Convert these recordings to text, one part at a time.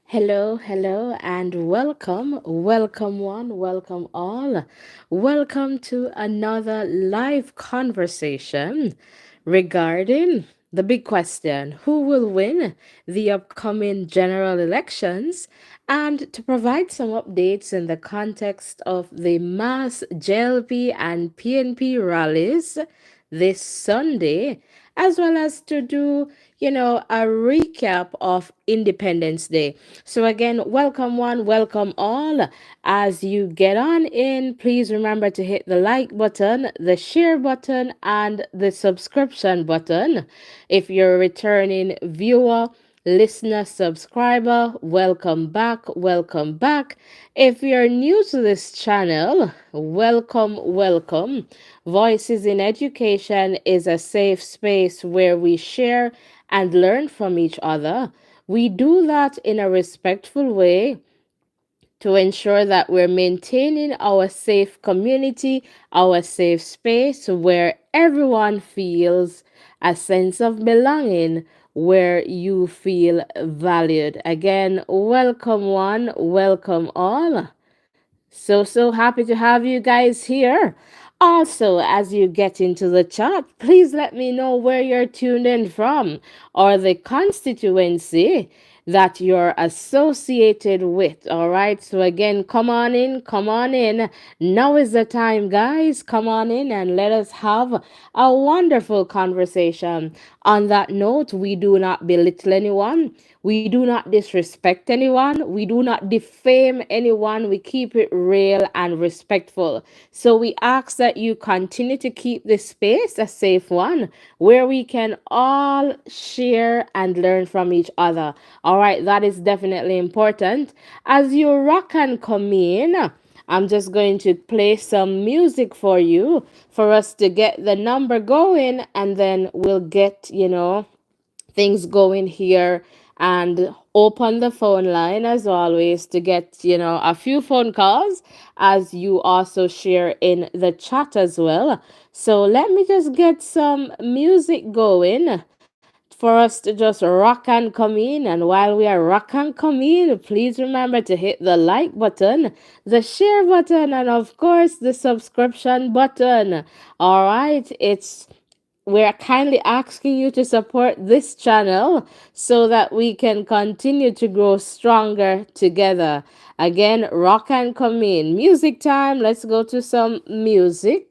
Hello, hello, and welcome. Welcome, one, welcome all. Welcome to another live conversation regarding the big question: who will win the upcoming general elections? And to provide some updates in the context of the mass JLP and PNP rallies this Sunday, as well as to do, a recap of Independence Day. So, again, welcome one, welcome all. As you get on in, please remember to hit the like button, the share button, and the subscription button. If you're a returning viewer, listener, subscriber, welcome back, welcome back. If you're new to this channel, welcome, welcome. Voices in Education is a safe space where we share and learn from each other. We do that in a respectful way to ensure that we're maintaining our safe community, our safe space where everyone feels a sense of belonging, where you feel valued. Again, welcome one, welcome all. So happy to have you guys here. Also, as you get into the chat, please let me know where you're tuned in from or the constituency that you're associated with. All right. So, again, come on in, come on in. Now is the time, guys. Come on in and let us have a wonderful conversation. On that note, we do not belittle anyone. We do not disrespect anyone. We do not defame anyone. We keep it real and respectful. So we ask that you continue to keep this space a safe one where we can all share and learn from each other. All right, that is definitely important. As you rock and come in, I'm just going to play some music for you for us to get the number going, and then we'll get, things going here and open the phone line as always to get, a few phone calls as you also share in the chat as well. So let me just get some music going for us to just rock and come in. And while we are rock and come in, please remember to hit the like button, the share button, and of course the subscription button. All right, we're kindly asking you to support this channel so that we can continue to grow stronger together. Again, rock and come in. Music time. Let's go to some music.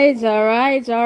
all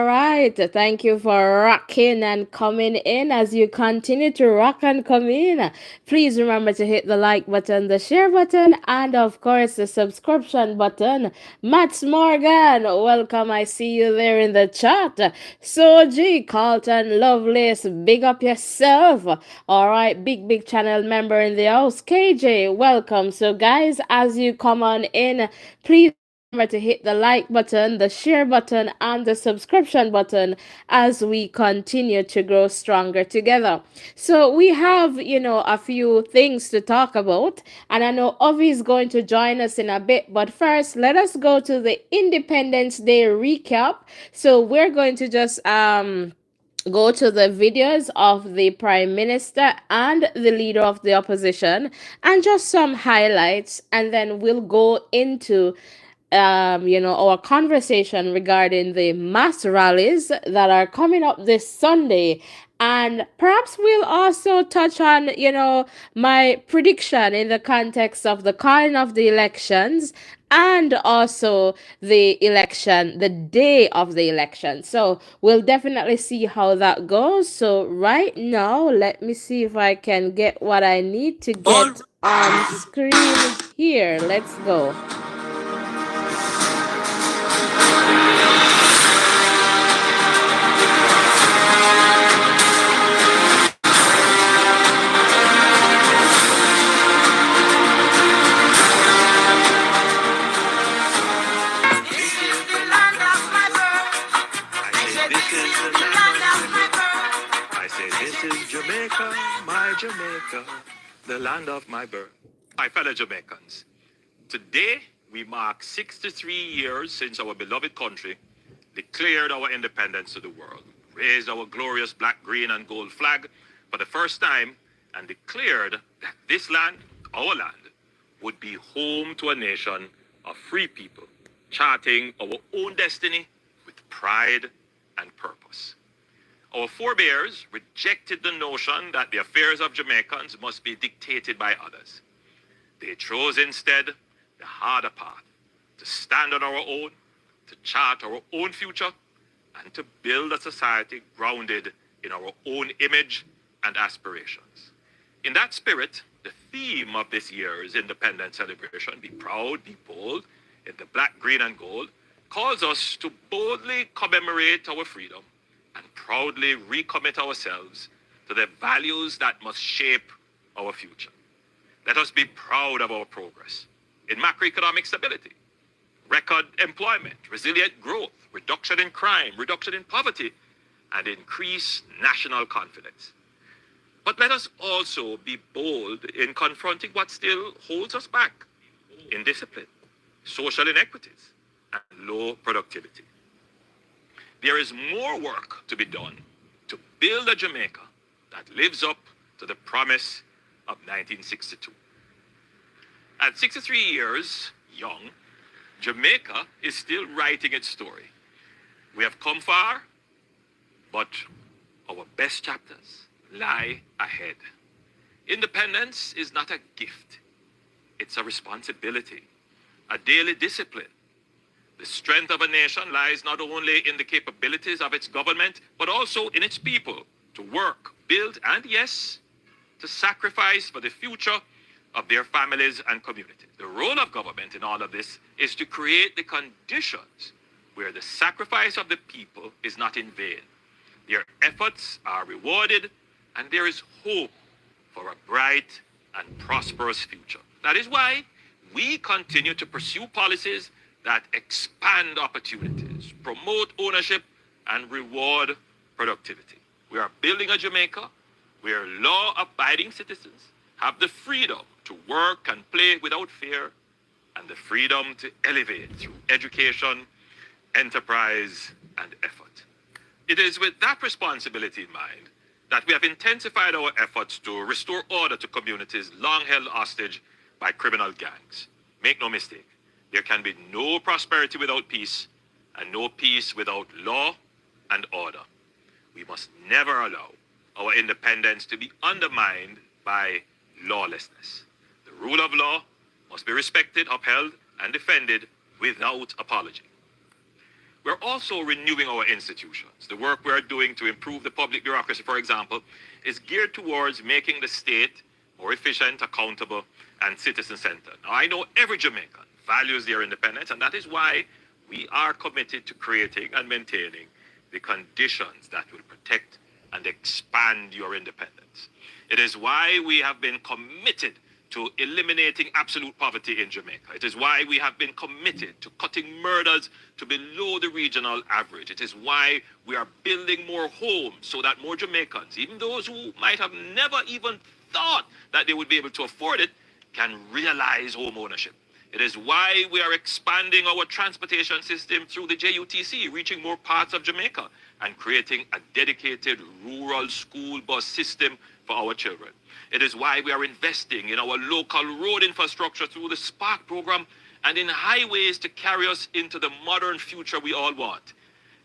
right. Thank you for rocking and coming in. As you continue to rock and come in, please remember to hit the like button, the share button, and of course the subscription button. Mats Morgan, welcome. I see you there in the chat. Soji, Carlton, Lovelace, big up yourself. All right, big channel member in the house. KJ, welcome. So, guys, as you come on in, please remember to hit the like button, the share button, and the subscription button as we continue to grow stronger together. So we have, a few things to talk about, and I know Ovi is going to join us in a bit, but first, let us go to the Independence Day recap. So we're going to just go to the videos of the prime minister and the leader of the opposition and just some highlights, and then we'll go into our conversation regarding the mass rallies that are coming up this Sunday. And perhaps we'll also touch on, my prediction in the context of the calling of the elections and also the election, the day of the election. So we'll definitely see how that goes. So right now, let me see if I can get what I need to get on screen here. Let's go. Jamaica, my Jamaica, the land of my birth. My fellow Jamaicans, today we mark 63 years since our beloved country declared our independence to the world, raised our glorious black, green, and gold flag for the first time, and declared that this land, our land, would be home to a nation of free people, charting our own destiny with pride and purpose. Our forebears rejected the notion that the affairs of Jamaicans must be dictated by others. They chose instead the harder path, to stand on our own, to chart our own future, and to build a society grounded in our own image and aspirations. In that spirit, the theme of this year's independence celebration, Be Proud, Be Bold, in the black, green, and gold, calls us to boldly commemorate our freedom and proudly recommit ourselves to the values that must shape our future. Let us be proud of our progress in macroeconomic stability, record employment, resilient growth, reduction in crime, reduction in poverty, and increased national confidence. But let us also be bold in confronting what still holds us back: indiscipline, social inequities, and low productivity. There is more work to be done to build a Jamaica that lives up to the promise of 1962. At 63 years young, Jamaica is still writing its story. We have come far, but our best chapters lie ahead. Independence is not a gift. It's a responsibility, a daily discipline. The strength of a nation lies not only in the capabilities of its government, but also in its people to work, build, and yes, to sacrifice for the future of their families and communities. The role of government in all of this is to create the conditions where the sacrifice of the people is not in vain. Their efforts are rewarded, and there is hope for a bright and prosperous future. That is why we continue to pursue policies that expand opportunities, promote ownership, and reward productivity. We are building a Jamaica where law-abiding citizens have the freedom to work and play without fear, and the freedom to elevate through education, enterprise, and effort. It is with that responsibility in mind that we have intensified our efforts to restore order to communities long held hostage by criminal gangs. Make no mistake, there can be no prosperity without peace, and no peace without law and order. We must never allow our independence to be undermined by lawlessness. The rule of law must be respected, upheld, and defended without apology. We're also renewing our institutions. The work we're doing to improve the public bureaucracy, for example, is geared towards making the state more efficient, accountable, and citizen-centered. Now, I know every Jamaican values their independence, and that is why we are committed to creating and maintaining the conditions that will protect and expand your independence. It is why we have been committed to eliminating absolute poverty in Jamaica. It is why we have been committed to cutting murders to below the regional average. It is why we are building more homes so that more Jamaicans, even those who might have never even thought that they would be able to afford it, can realize home ownership. It is why we are expanding our transportation system through the JUTC, reaching more parts of Jamaica and creating a dedicated rural school bus system for our children. It is why we are investing in our local road infrastructure through the Spark program and in highways to carry us into the modern future we all want.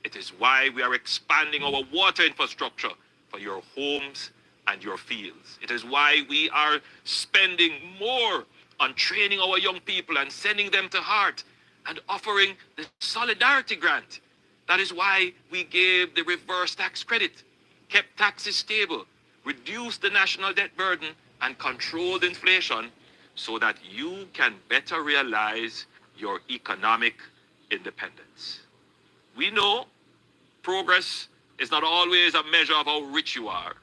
It is why we are expanding our water infrastructure for your homes and your fields. It is why we are spending more on training our young people and sending them to heart and offering the solidarity grant. That is why we gave the reverse tax credit, kept taxes stable, reduced the national debt burden, and controlled inflation so that you can better realize your economic independence. We know progress is not always a measure of how rich you are.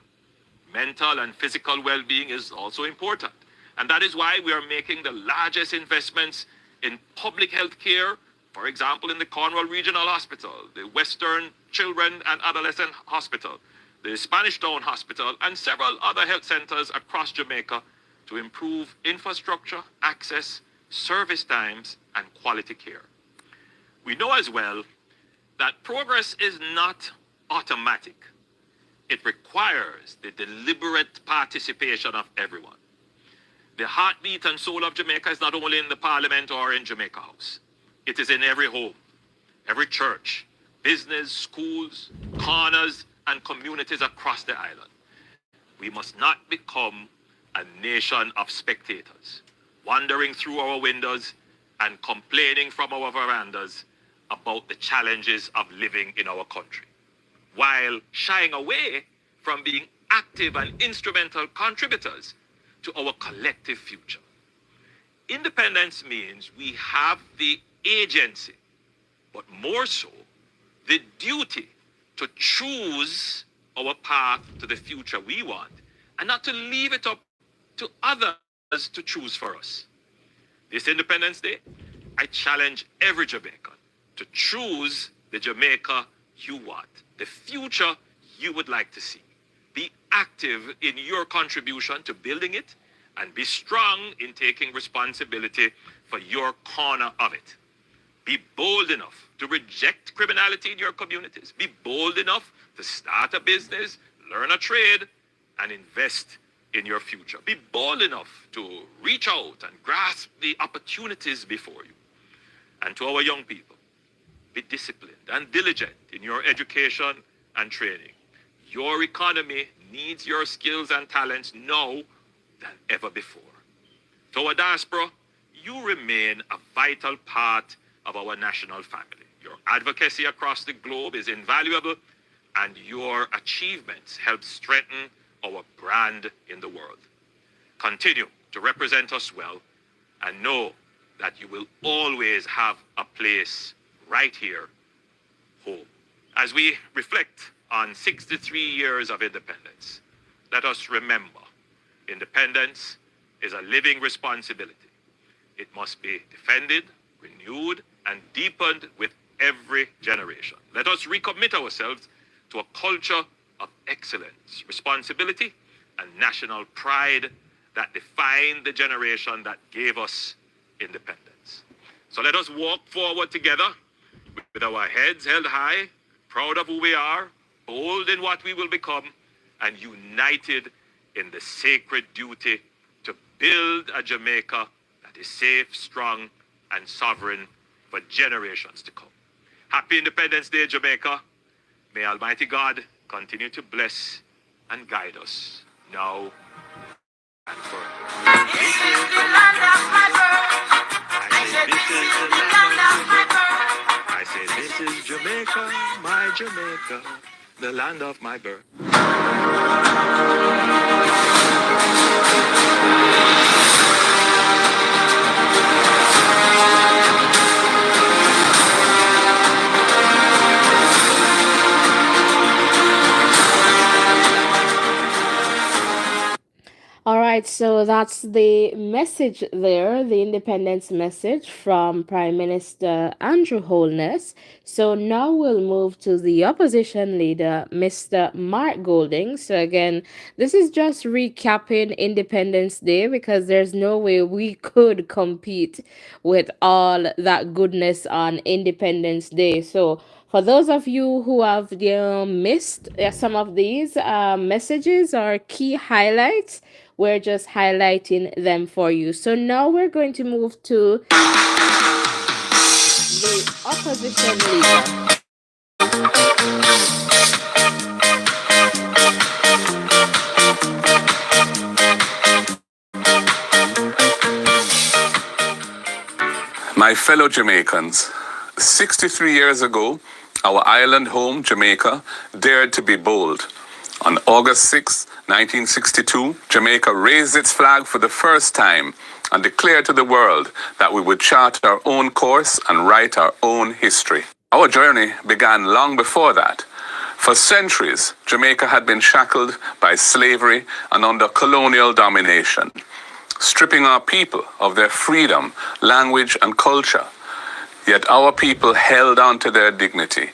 Mental and physical well-being is also important. And that is why we are making the largest investments in public health care, for example, in the Cornwall Regional Hospital, the Western Children and Adolescent Hospital, the Spanish Town Hospital, and several other health centers across Jamaica to improve infrastructure, access, service times, and quality care. We know as well that progress is not automatic. It requires the deliberate participation of everyone. The heartbeat and soul of Jamaica is not only in the Parliament or in Jamaica House. It is in every home, every church, business, schools, corners, and communities across the island. We must not become a nation of spectators, wandering through our windows and complaining from our verandas about the challenges of living in our country, while shying away from being active and instrumental contributors to our collective future. Independence means we have the agency, but more so, the duty to choose our path to the future we want and not to leave it up to others to choose for us. This Independence Day, I challenge every Jamaican to choose the Jamaica you want, the future you would like to see. Be active in your contribution to building it and be strong in taking responsibility for your corner of it. Be bold enough to reject criminality in your communities. Be bold enough to start a business, learn a trade, and invest in your future. Be bold enough to reach out and grasp the opportunities before you. And to our young people, be disciplined and diligent in your education and training. Your economy needs your skills and talents now than ever before. To our diaspora, you remain a vital part of our national family. Your advocacy across the globe is invaluable, and your achievements help strengthen our brand in the world. Continue to represent us well, and know that you will always have a place right here, home. As we reflect on 63 years of independence, let us remember independence is a living responsibility. It must be defended, renewed, and deepened with every generation. Let us recommit ourselves to a culture of excellence, responsibility, and national pride that define the generation that gave us independence. So let us walk forward together with our heads held high, proud of who we are, bold in what we will become, and united in the sacred duty to build a Jamaica that is safe, strong, and sovereign for generations to come. Happy Independence Day, Jamaica. May Almighty God continue to bless and guide us now and forever. This is the land of my birth. I say, this is the land of my birth. I Say, this is Jamaica, my Jamaica, the land of my birth. All right, so that's the message there, the independence message from Prime Minister Andrew Holness. So now we'll move to the opposition leader, Mr. Mark Golding. So again, this is just recapping Independence Day because there's no way we could compete with all that goodness on Independence Day. So for those of you who have missed some of these messages or key highlights, we're just highlighting them for you. So now we're going to move to the opposition leader. My fellow Jamaicans, 63 years ago, our island home, Jamaica, dared to be bold. On August 6, 1962, Jamaica raised its flag for the first time and declared to the world that we would chart our own course and write our own history. Our journey began long before that. For centuries, Jamaica had been shackled by slavery and under colonial domination, stripping our people of their freedom, language, and culture. Yet our people held on to their dignity,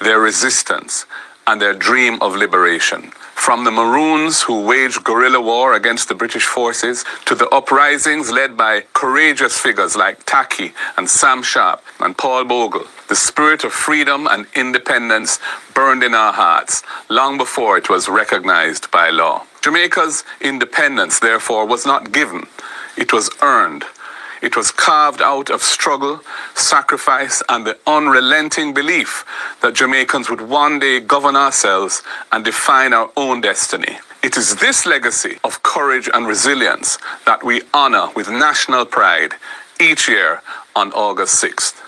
their resistance, and their dream of liberation. From the Maroons who waged guerrilla war against the British forces to the uprisings led by courageous figures like Taki and Sam Sharp and Paul Bogle, the spirit of freedom and independence burned in our hearts long before it was recognized by law. Jamaica's independence, therefore, was not given. It was earned. It was carved out of struggle, sacrifice, and the unrelenting belief that Jamaicans would one day govern ourselves and define our own destiny. It is this legacy of courage and resilience that we honor with national pride each year on August 6th.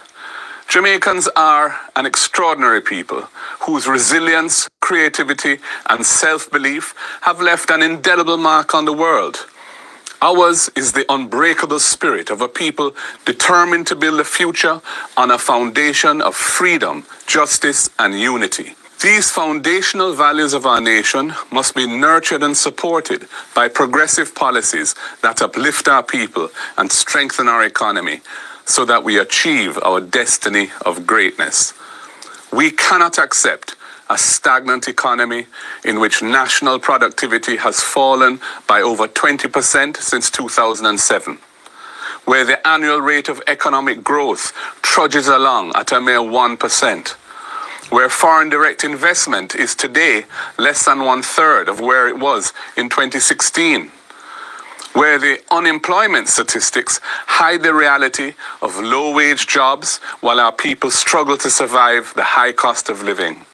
Jamaicans are an extraordinary people whose resilience, creativity, and self-belief have left an indelible mark on the world. Ours is the unbreakable spirit of a people determined to build a future on a foundation of freedom, justice, and unity. These foundational values of our nation must be nurtured and supported by progressive policies that uplift our people and strengthen our economy so that we achieve our destiny of greatness. We cannot accept a stagnant economy in which national productivity has fallen by over 20% since 2007, where the annual rate of economic growth trudges along at a mere 1%, where foreign direct investment is today less than 1/3 of where it was in 2016, where the unemployment statistics hide the reality of low-wage jobs while our people struggle to survive the high cost of living,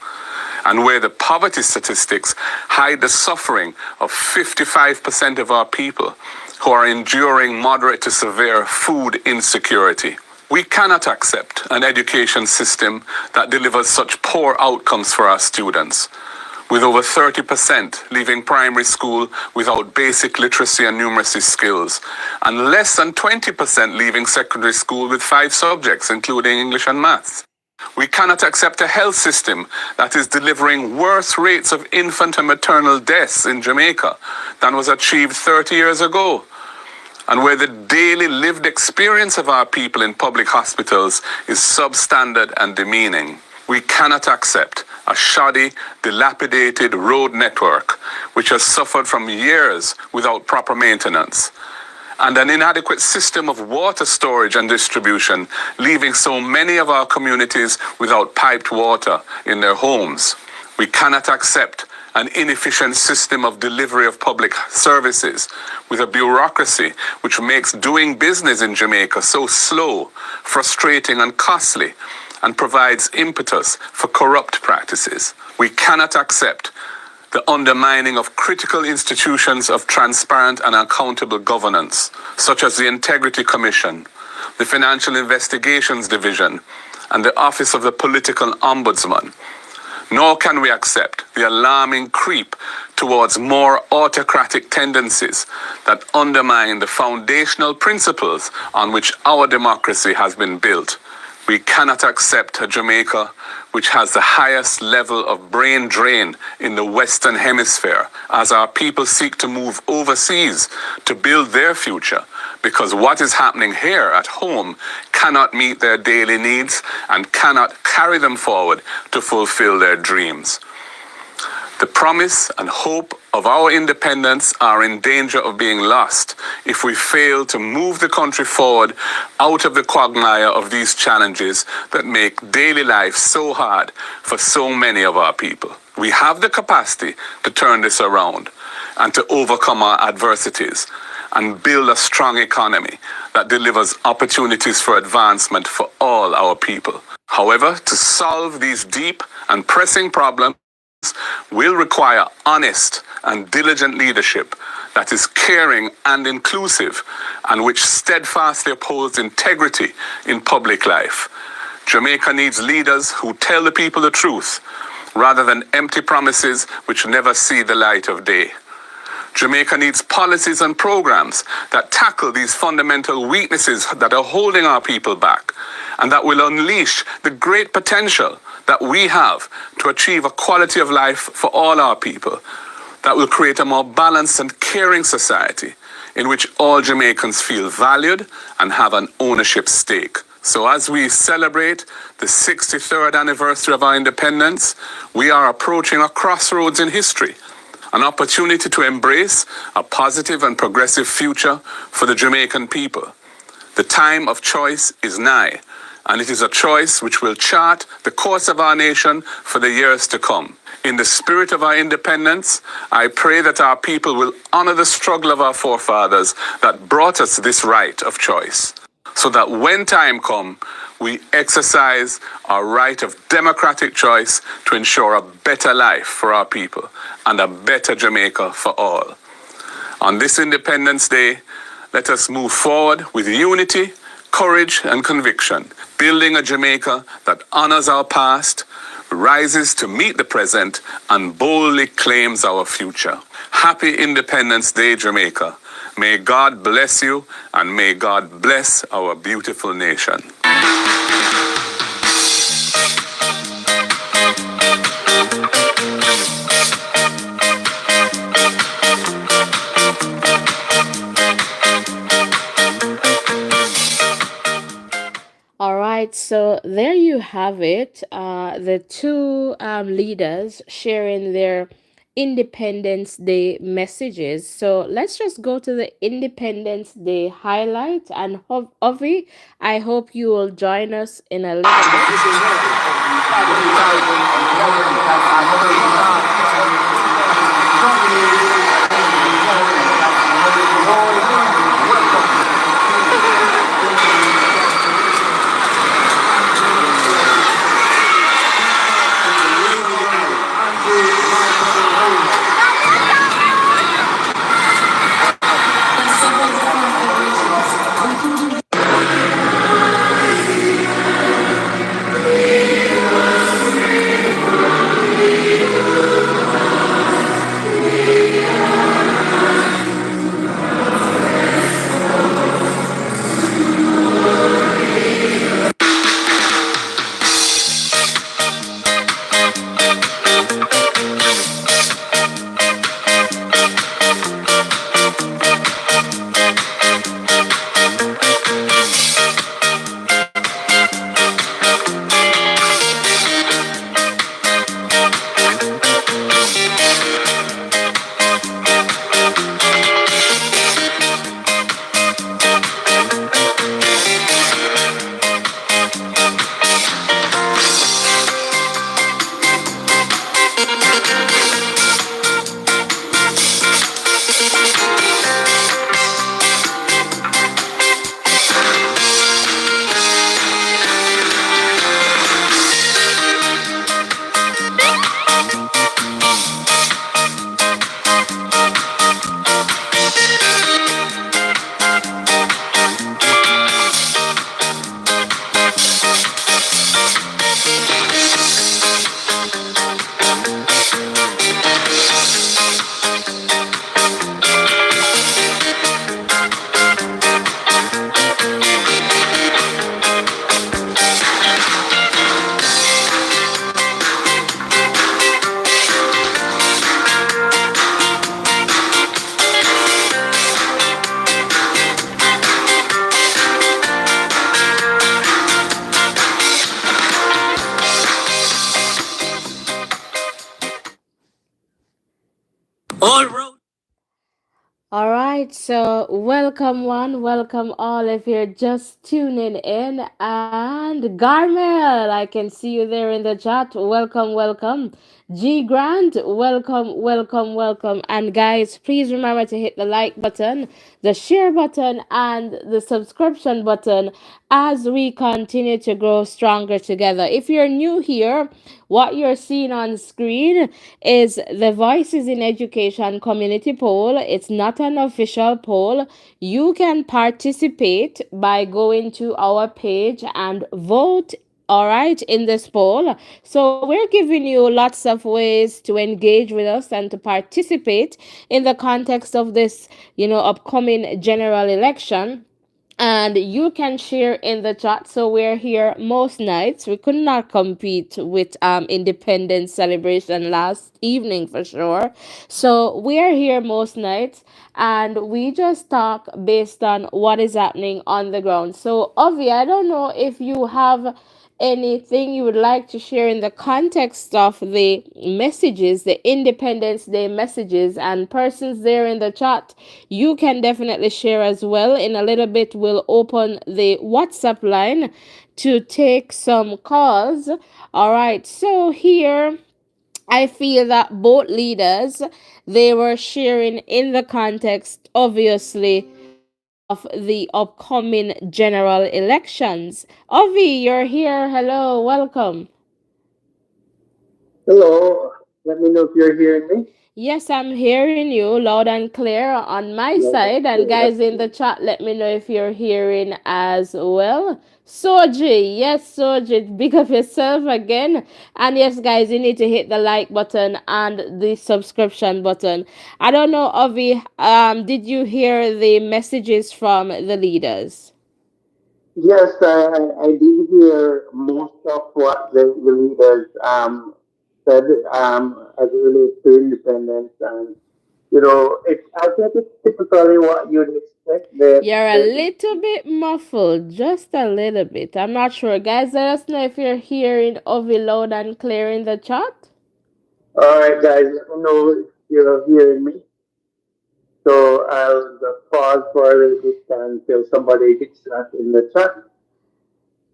and where the poverty statistics hide the suffering of 55% of our people who are enduring moderate to severe food insecurity. We cannot accept an education system that delivers such poor outcomes for our students, with over 30% leaving primary school without basic literacy and numeracy skills, and less than 20% leaving secondary school with 5 subjects, including English and maths. We cannot accept a health system that is delivering worse rates of infant and maternal deaths in Jamaica than was achieved 30 years ago, and where the daily lived experience of our people in public hospitals is substandard and demeaning. We cannot accept a shoddy, dilapidated road network which has suffered from years without proper maintenance, and an inadequate system of water storage and distribution, leaving so many of our communities without piped water in their homes. We cannot accept an inefficient system of delivery of public services with a bureaucracy which makes doing business in Jamaica so slow, frustrating, and costly, and provides impetus for corrupt practices. We cannot accept the undermining of critical institutions of transparent and accountable governance, such as the Integrity Commission, the Financial Investigations Division, and the office of the political ombudsman. Nor can we accept the alarming creep towards more autocratic tendencies that undermine the foundational principles on which our democracy has been built. We cannot accept a Jamaica which has the highest level of brain drain in the Western Hemisphere as our people seek to move overseas to build their future, because what is happening here at home cannot meet their daily needs and cannot carry them forward to fulfill their dreams. The promise and hope of our independence are in danger of being lost if we fail to move the country forward out of the quagmire of these challenges that make daily life so hard for so many of our people. We have the capacity to turn this around and to overcome our adversities and build a strong economy that delivers opportunities for advancement for all our people. However, to solve these deep and pressing problems will require honest and diligent leadership that is caring and inclusive and which steadfastly upholds integrity in public life. Jamaica needs leaders who tell the people the truth rather than empty promises which never see the light of day. Jamaica needs policies and programs that tackle these fundamental weaknesses that are holding our people back and that will unleash the great potential that we have to achieve a quality of life for all our people, that will create a more balanced and caring society in which all Jamaicans feel valued and have an ownership stake. So as we celebrate the 63rd anniversary of our independence, we are approaching a crossroads in history, an opportunity to embrace a positive and progressive future for the Jamaican people. The time of choice is nigh, and it is a choice which will chart the course of our nation for the years to come. In the spirit of our independence, I pray that our people will honor the struggle of our forefathers that brought us this right of choice, so that when time comes, we exercise our right of democratic choice to ensure a better life for our people and a better Jamaica for all. On this Independence Day, let us move forward with unity, courage, and conviction, building a Jamaica that honors our past, rises to meet the present, and boldly claims our future. Happy Independence Day, Jamaica. May God bless you, and may God bless our beautiful nation. All right, so there you have it. The two leaders sharing their Independence Day messages. So let's just go to the Independence Day highlight. And Ovi, I hope you will join us in a little bit. All road. All right, so welcome one, welcome all if you're just tuning in. And Garmel, I can see you there in the chat. Welcome, welcome. G Grant, welcome, welcome, welcome. And guys, please remember to hit the like button, the share button, and the subscription button as we continue to grow stronger together. If you're new here, what you're seeing on screen is the Voices in Education community poll. It's not an official poll. You can participate by going to our page and vote, all right, in this poll. So we're giving you lots of ways to engage with us and to participate in the context of this, upcoming general election. And you can share in the chat. So we're here most nights. We could not compete with independence celebration last evening for sure. So we're here most nights, and we just talk based on what is happening on the ground. So Ovi, I don't know if you have anything you would like to share in the context of the messages, the Independence Day messages, and persons there in the chat, you can definitely share as well. In a little bit, we'll open the WhatsApp line to take some calls. All right, so here I feel that both leaders, they were sharing in the context, obviously, of the upcoming general elections. Ovi, you're here. Hello, welcome. Hello. Let me know if you're hearing me. Yes, I'm hearing you loud and clear on my Yeah, that's side. And good. That's guys in the good. chat, let me know if you're hearing as well. Soji, yes, Soji, big of yourself again. And yes, guys, you need to hit the like button and the subscription button. I don't know, Ovi, did you hear the messages from the leaders? Yes, I did hear most of what the leaders said as it relates to independence, and I think it's typically what you'd expect. You're a little bit muffled, just a little bit. I'm not sure. Guys, let us know if you're hearing Ovi loud and clear in the chat. All right, guys, let me know if you're hearing me. So I'll just pause for a little bit until somebody hits that in the chat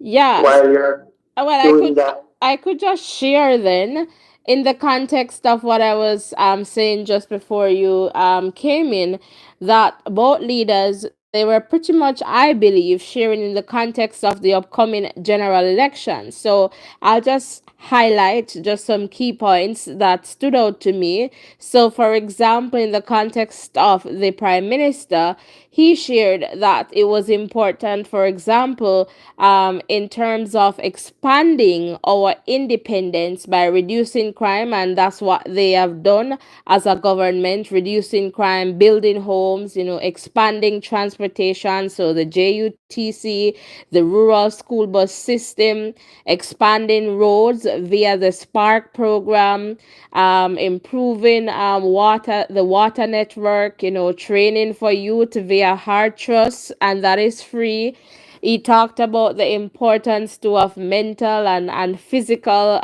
Yes. while you're Well, doing that. I could just share then in the context of what I was saying just before you came in, that both leaders, they were pretty much, I believe, sharing in the context of the upcoming general election. So I'll just highlight just some key points that stood out to me. So for example, in the context of the prime minister, he shared that it was important, for example, in terms of expanding our independence by reducing crime, and that's what they have done as a government, reducing crime, building homes, expanding transportation, so the JUTC, the rural school bus system, expanding roads via the Spark program, improving the water network, training for youth via Hard Trust, and that is free. He talked about the importance too of mental and physical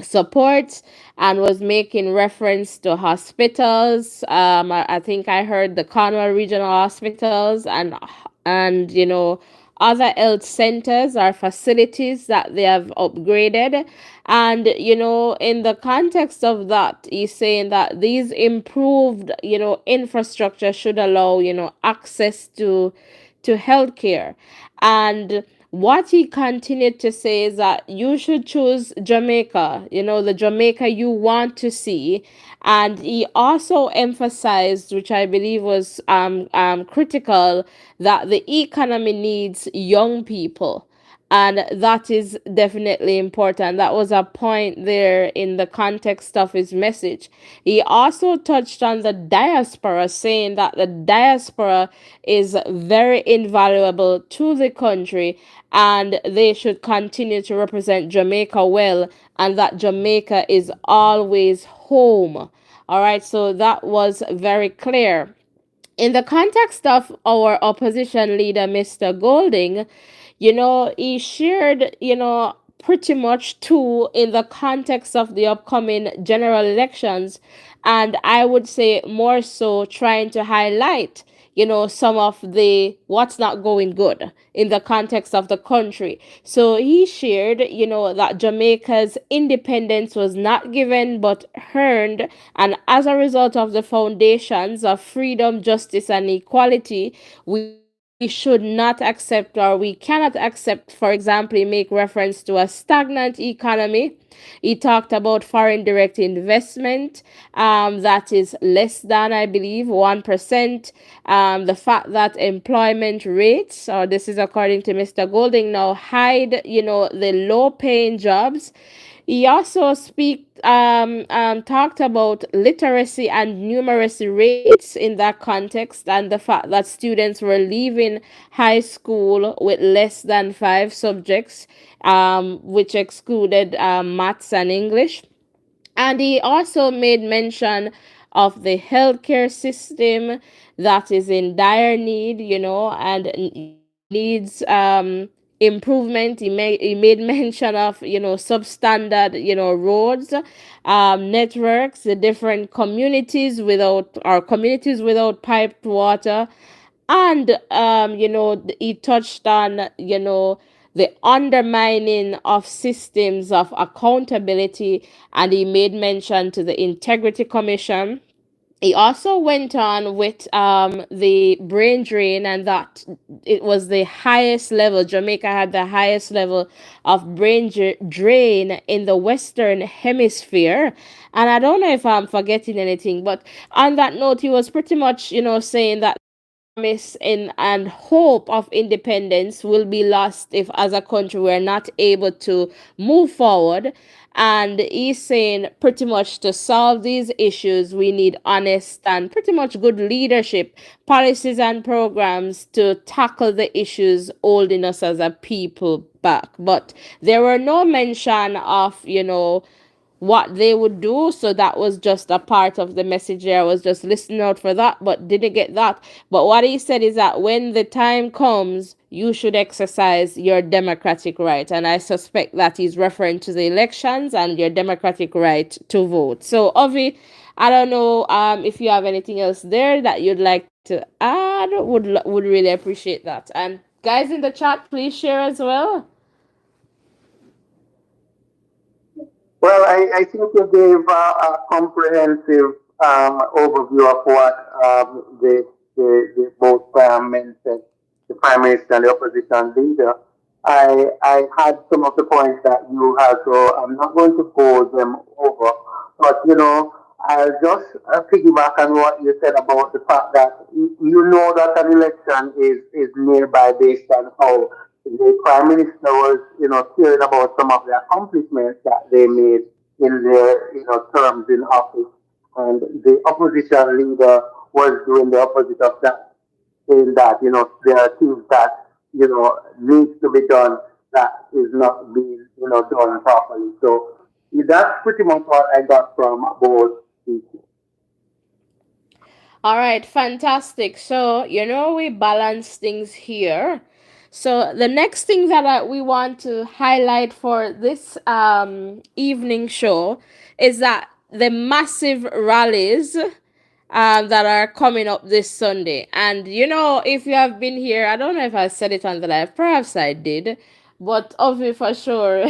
support, and was making reference to hospitals. I think I heard the Cornwall Regional Hospitals and other health centers or facilities that they have upgraded. And in the context of that, he's saying that these improved infrastructure should allow access to healthcare. And what he continued to say is that you should choose Jamaica, the Jamaica you want to see. And he also emphasized, which I believe was critical, that the economy needs young people. And that is definitely important. That was a point there in the context of his message. He also touched on the diaspora, saying that the diaspora is very invaluable to the country, and they should continue to represent Jamaica well, and that Jamaica is always home. All right, so that was very clear. In the context of our opposition leader, Mr. Golding, he shared, pretty much too in the context of the upcoming general elections. And I would say more so trying to highlight, some of the what's not going good in the context of the country. So he shared, that Jamaica's independence was not given but earned, and as a result of the foundations of freedom, justice, and equality, we should not accept, or we cannot accept, for example, he make reference to a stagnant economy. He talked about foreign direct investment, that is less than, I believe, 1%. The fact that employment rates, or this is according to Mr. Golding, now hide, the low paying jobs. He also talked about literacy and numeracy rates in that context, and the fact that students were leaving high school with less than five subjects, which excluded maths and English. And he also made mention of the healthcare system that is in dire need, and needs improvement. He made mention of, substandard, roads, networks, the different communities without piped water. And he touched on, the undermining of systems of accountability, and he made mention to the Integrity Commission. He also went on with the brain drain, and that it was the highest level. Jamaica had the highest level of drain in the Western Hemisphere. And I don't know if I'm forgetting anything, but on that note, he was pretty much, saying that the promise and hope of independence will be lost if, as a country, we're not able to move forward. And he's saying pretty much to solve these issues, we need honest and pretty much good leadership, policies, and programs to tackle the issues holding us as a people back. But there were no mention of, what they would do. So that was just a part of the message there. I was just listening out for that, but didn't get that. But what he said is that when the time comes, you should exercise your democratic right. And I suspect that he's referring to the elections and your democratic right to vote. So, Ovi, I don't know if you have anything else there that you'd like to add. Would really appreciate that. And guys in the chat, please share as well. Well, I think you gave a comprehensive overview of what the both men said, the prime minister and the opposition leader. I had some of the points that you had, so I'm not going to go them over. But I'll just piggyback on what you said about the fact that you know that an election is nearby based on how the prime minister was, caring about some of the accomplishments that they made in their, terms in office, and the opposition leader was doing the opposite of that, saying that there are things that needs to be done that is not being done properly. So that's pretty much what I got from both people. All right, fantastic. So, we balance things here. So, the next thing that we want to highlight for this evening show is that the massive rallies that are coming up this Sunday. And, if you have been here, I don't know if I said it on the live, perhaps I did, but obviously for sure.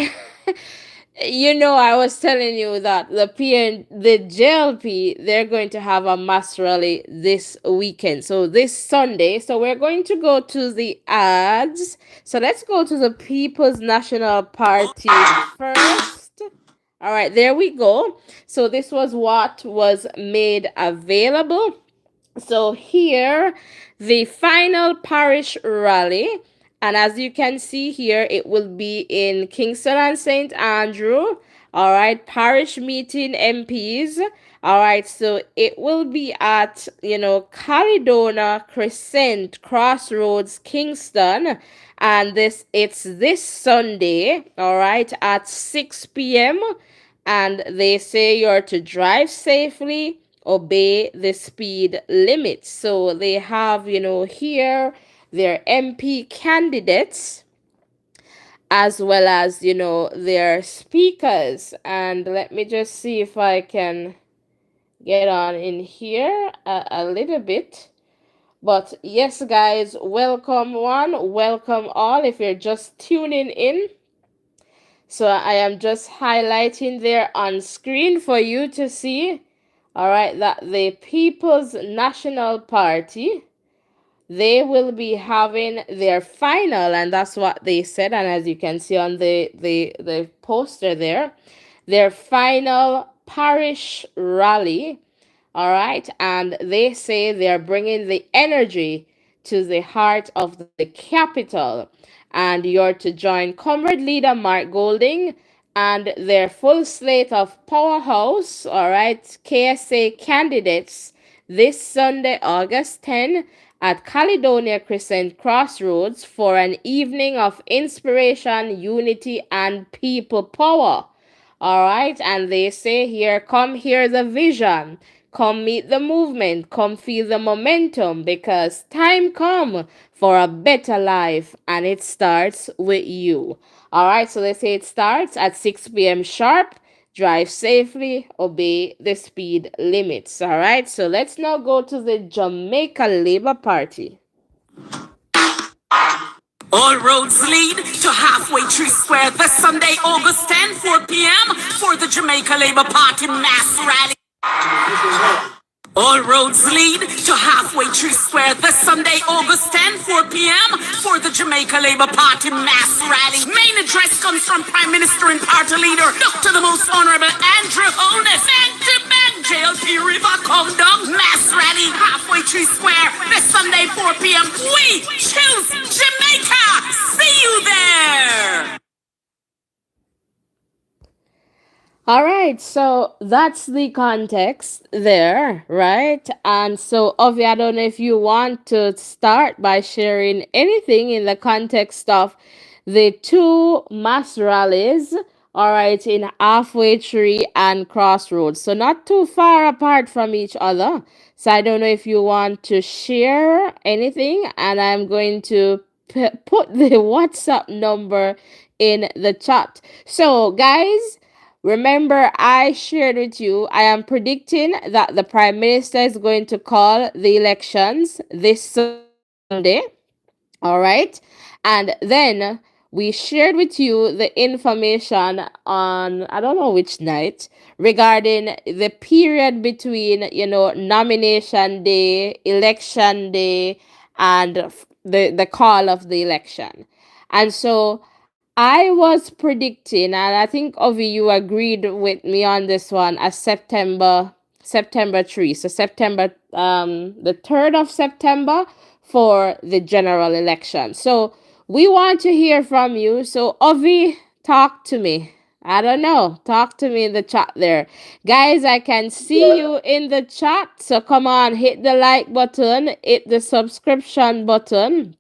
I was telling you that the JLP, they're going to have a mass rally this weekend. So this Sunday. So we're going to go to the ads. So let's go to the People's National Party first. All right, there we go. So this was what was made available. So here, the final parish rally, and as you can see here, it will be in Kingston and St. Andrew. All right, parish meeting MPs. All right, so it will be at, Caledona Crescent Crossroads, Kingston, and it's this Sunday, all right, at 6 p.m. And they say you're to drive safely, obey the speed limit. So they have, here their MP candidates, as well as, their speakers. And let me just see if I can get on in here a little bit. But yes, guys, welcome one, welcome all. If you're just tuning in, so I am just highlighting there on screen for you to see. All right, that the People's National Party, they will be having their final, and that's what they said. And as you can see on the poster there, their final parish rally. All right, and they say they're bringing the energy to the heart of the capital. And you're to join Comrade Leader Mark Golding and their full slate of powerhouse, all right, KSA candidates this Sunday, August 10, at Caledonia Crescent Crossroads for an evening of inspiration, unity, and people power. All right, and they say here, come hear the vision, come meet the movement, come feel the momentum, because time come for a better life, and it starts with you. All right, so they say it starts at 6 p.m. sharp. Drive safely, obey the speed limits. All right, so let's now go to the Jamaica Labour Party. All roads lead to Halfway Tree Square this Sunday, August 10, 4 p.m. for the Jamaica Labour Party mass rally. All roads lead to Halfway Tree Square this Sunday, August 10, 4 p.m. for the Jamaica Labour Party mass rally. Main address comes from Prime Minister and Party Leader, Dr. the Most Honorable Andrew Holness. Back to back, JLP River come down. Mass rally, Halfway Tree Square this Sunday, 4 p.m. We choose Jamaica. See you there. All right, so that's the context there, right? And so, Ovi, I don't know if you want to start by sharing anything in the context of the two mass rallies, all right, in Halfway Tree and Crossroads. So, not too far apart from each other. So, I don't know if you want to share anything, and I'm going to put the WhatsApp number in the chat. So, guys, remember, I shared with you, I am predicting that the Prime Minister is going to call the elections this Sunday. All right. And then we shared with you the information on, I don't know which night, regarding the period between, nomination day, election day, and the call of the election. And so I was predicting, and I think Ovi, you agreed with me on this one, as September 3. So the 3rd of September for the general election. So we want to hear from you. So Ovi, talk to me. I don't know. Talk to me in the chat there. Guys, I can see Yeah, you in the chat. So come on, hit the like button, hit the subscription button,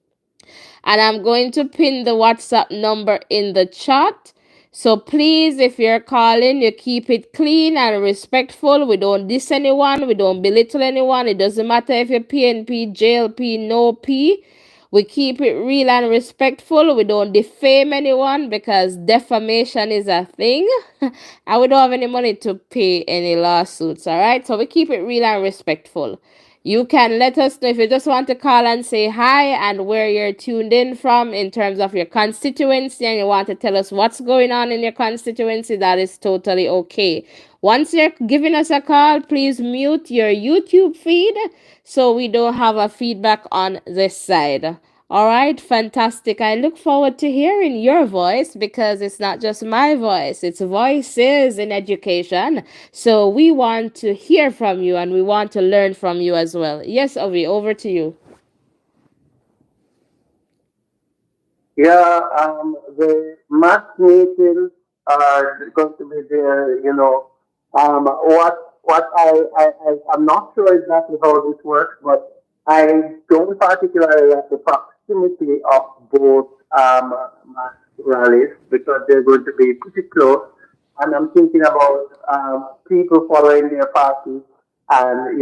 and I'm going to pin the WhatsApp number in the chat. So please, if you're calling, you keep it clean and respectful. We don't diss anyone, we don't belittle anyone. It doesn't matter if you're PNP, JLP, no P. We keep it real and respectful. We don't defame anyone because defamation is a thing. And we don't have any money to pay any lawsuits, all right? So we keep it real and respectful. You can let us know if you just want to call and say hi and where you're tuned in from in terms of your constituency, and you want to tell us what's going on in your constituency. That is totally okay. Once you're giving us a call, please mute your YouTube feed so we don't have a feedback on this side. All right, fantastic. I look forward to hearing your voice because it's not just my voice, it's voices in education. So we want to hear from you and we want to learn from you as well. Yes, Ovi, over to you. yeah. The mass meetings are going to be there. I'm not sure exactly how this works, but I don't particularly like the proximity of both mass rallies because they're going to be pretty close. And I'm thinking about people following their parties, and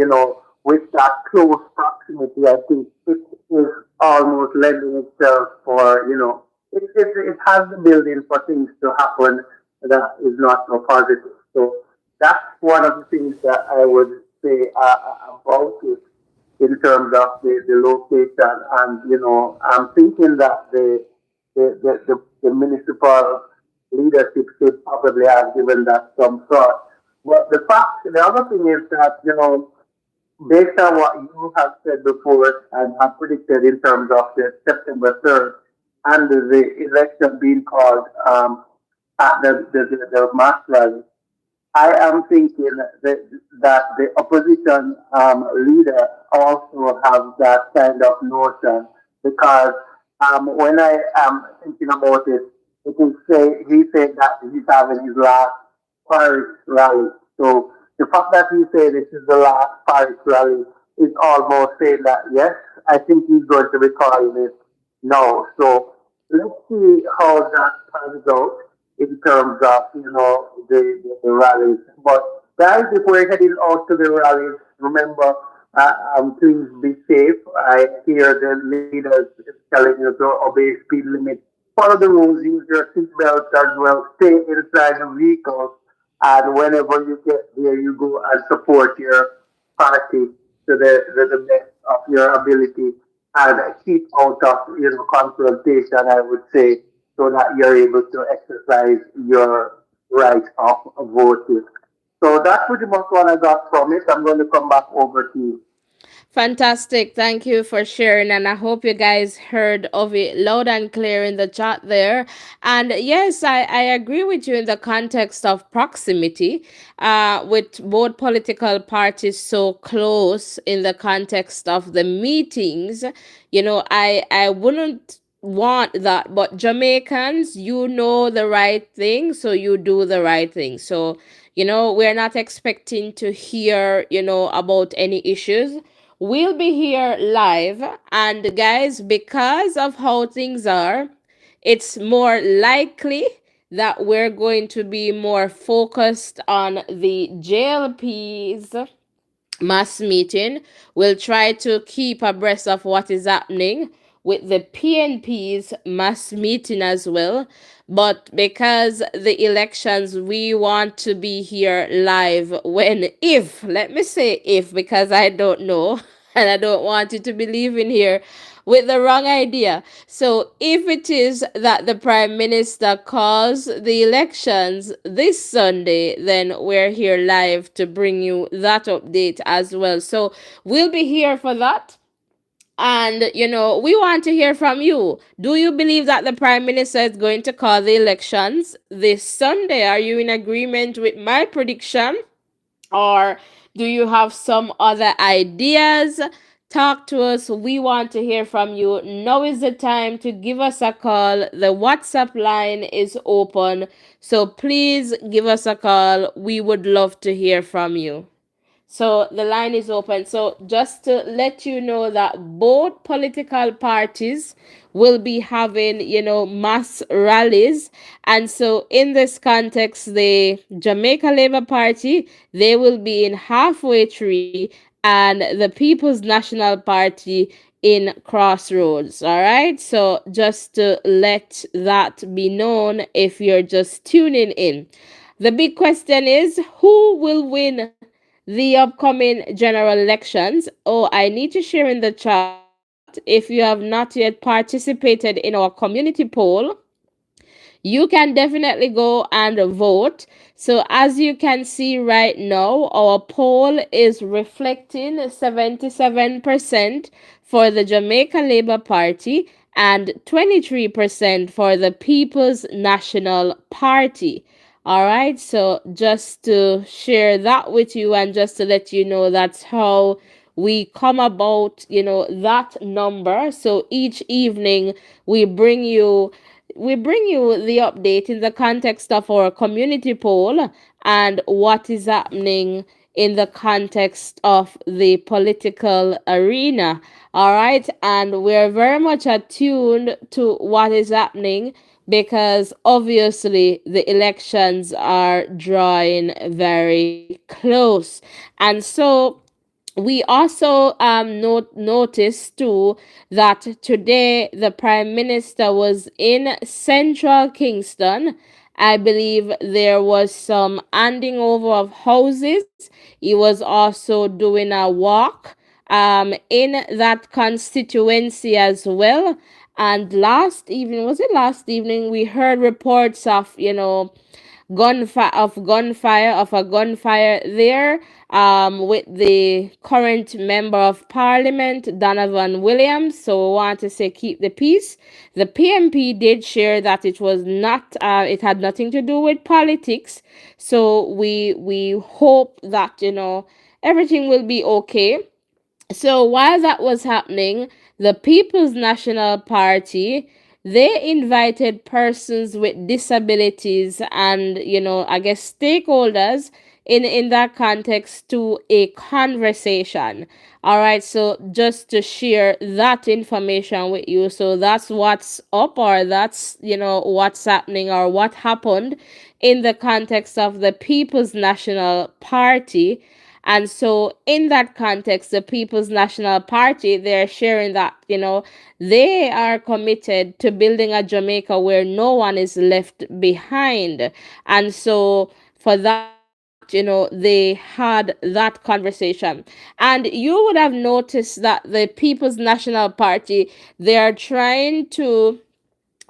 with that close proximity, I think it is almost lending itself for it has the building for things to happen that is not so positive. So that's one of the things that I would say about it in terms of the location. And, I'm thinking that the municipal leadership should probably have given that some thought. But the other thing is that, based on what you have said before and have predicted in terms of the September 3rd and the election being called at the mass rally, I am thinking that the opposition leader also have that kind of notion because when I am thinking about it, it is he said that he's having his last Paris rally. So the fact that he said this is the last Paris rally is almost saying that yes, I think he's going to be calling it now. So let's see how that pans out in terms of the rallies. But guys, if we're heading out to the rallies, remember, please be safe. I hear the leaders telling you to obey speed limit, follow the rules, use your seatbelt as well, stay inside the vehicles, and whenever you get there, you go and support your party to the best of your ability and keep out of confrontation, I would say, so that you're able to exercise your right of voting. So that's pretty much what I got from it. I'm going to come back over to you. Fantastic. Thank you for sharing. And I hope you guys heard of it loud and clear in the chat there. And yes, I agree with you in the context of proximity, with both political parties so close in the context of the meetings. I wouldn't want that, but Jamaicans, you know the right thing, so you do the right thing. So we're not expecting to hear about any issues. We'll be here live, and guys, because of how things are, it's more likely that we're going to be more focused on the JLP's mass meeting. We'll try to keep abreast of what is happening with the PNP's mass meeting as well. But because the elections, we want to be here live if, let me say if, because I don't know, and I don't want you to believe in here with the wrong idea. So, if it is that the Prime Minister calls the elections this Sunday, then we're here live to bring you that update as well. So, we'll be here for that. And, we want to hear from you. Do you believe that the Prime Minister is going to call the elections this Sunday? Are you in agreement with my prediction? Or do you have some other ideas? Talk to us. We want to hear from you. Now is the time to give us a call. The WhatsApp line is open. So please give us a call. We would love to hear from you. So the line is open. So just to let you know that both political parties will be having, mass rallies. And so in this context, the Jamaica Labour Party, they will be in Halfway Tree, and the People's National Party in Crossroads. All right. So just to let that be known if you're just tuning in. The big question is, who will win the upcoming general elections? Oh, I need to share in the chat. If you have not yet participated in our community poll, you can definitely go and vote. So, as you can see right now, our poll is reflecting 77% for the Jamaica Labour Party and 23% for the People's National Party. All right, so just to share that with you and just to let you know, that's how we come about, that number. So each evening we bring you the update in the context of our community poll and what is happening in the context of the political arena. All right, and we're very much attuned to what is happening because obviously the elections are drawing very close. And so We also noticed too that today the prime minister was in central Kingston. I believe there was some handing over of houses. He was also doing a walk in that constituency as well. And last evening, was it last evening, we heard reports of, gunfire there with the current member of parliament Donovan Williams. So we want to say keep the peace. The PNP did share that it was not it had nothing to do with politics. So we hope that everything will be okay. So while that was happening, the People's National Party, they invited persons with disabilities and I guess stakeholders in that context to a conversation. All right, so just to share that information with you, so that's what's up, or that's what's happening, or what happened in the context of the People's National Party. And so, in that context, the People's National Party, they're sharing that, they are committed to building a Jamaica where no one is left behind. And so, for that, they had that conversation. And you would have noticed that the People's National Party, they are trying to,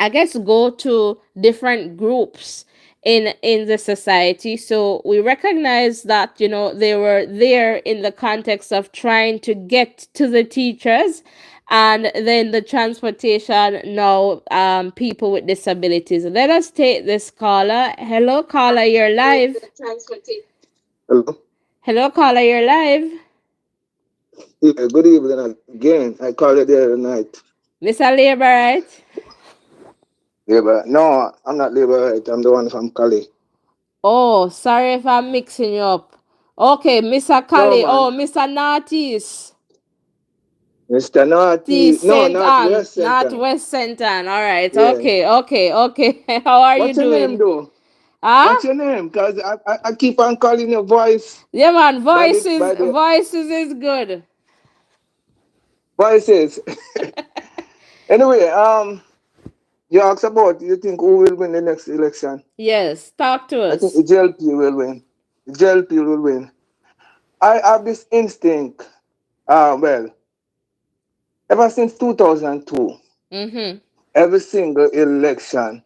I guess, go to different groups in the society. So we recognize that they were there in the context of trying to get to the teachers, and then the transportation, now people with disabilities. Let us take this caller. Hello, caller, you're live. Hello. Hello, caller, you're live. Yeah, good evening again. I called it the other night. Mr. Labor, right? Labor. No, I'm not labor right. I'm the one from Cali. Oh, sorry if I'm mixing you up. Okay, Mr. No, Kali. man. Oh, Mr. Northeast. Mr. Naughty. East No, Saint Anne, Northwest Center. Northwest Saint Anne. All right. Yeah. Okay. Okay. Okay. How are you What's your name, doing? though? Huh? What's your name? Because I keep on calling your voice Yeah, man. by the Voices is good. voices. Anyway, you asked about you think who will win the next election. Yes. Talk to I think the us. JLP will win. The JLP will win. I have this instinct. Well, ever since 2002, Mm-hmm. every single election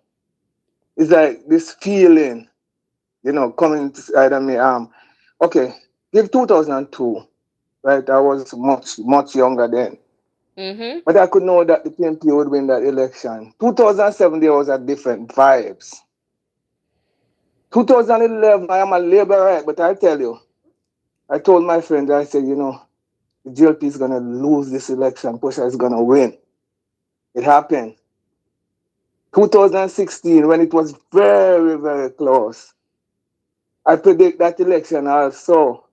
is like this feeling, coming inside of me. Okay, give 2002, right? I was much, much younger then. Mm-hmm. But I could know that the PNP would win that election. 2007, there was a different vibes. 2011, I am a labor right, but I tell you, I told my friends, I said, the GLP is going to lose this election. Pusha is going to win. It happened. 2016, when it was very, very close, I predict that election also.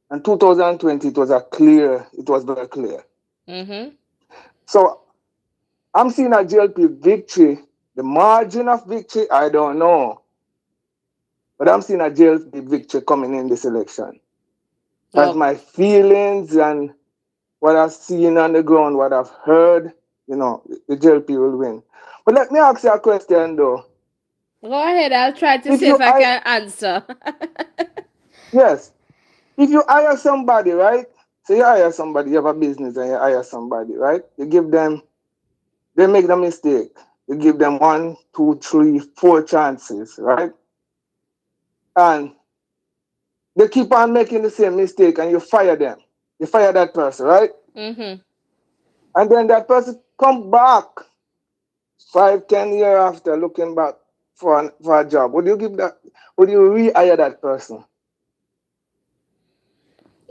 And 2020, it was very clear. Mm-hmm. So I'm seeing a GLP victory. The margin of victory, I don't know. But I'm seeing a GLP victory coming in this election. That's Oh, my feelings and what I've seen on the ground, what I've heard, the GLP will win. But let me ask you a question though. go ahead. I'll try to If see if you, I I, can answer. yes, if you hire somebody, right? So you hire somebody, you have a business and you hire somebody, right? You give them, they make the mistake. You give them one, two, three, four chances, right? And they keep on making the same mistake and you fire them. You fire that person, right? Mm-hmm. And then that person come back 5, 10 years after looking back for a job. Would you give that? Would you rehire that person?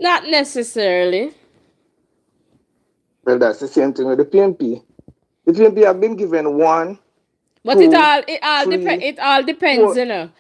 Not necessarily. Well, that's the same thing with the PNP. The PNP have been given one, But two, it three, all depends, four. you know.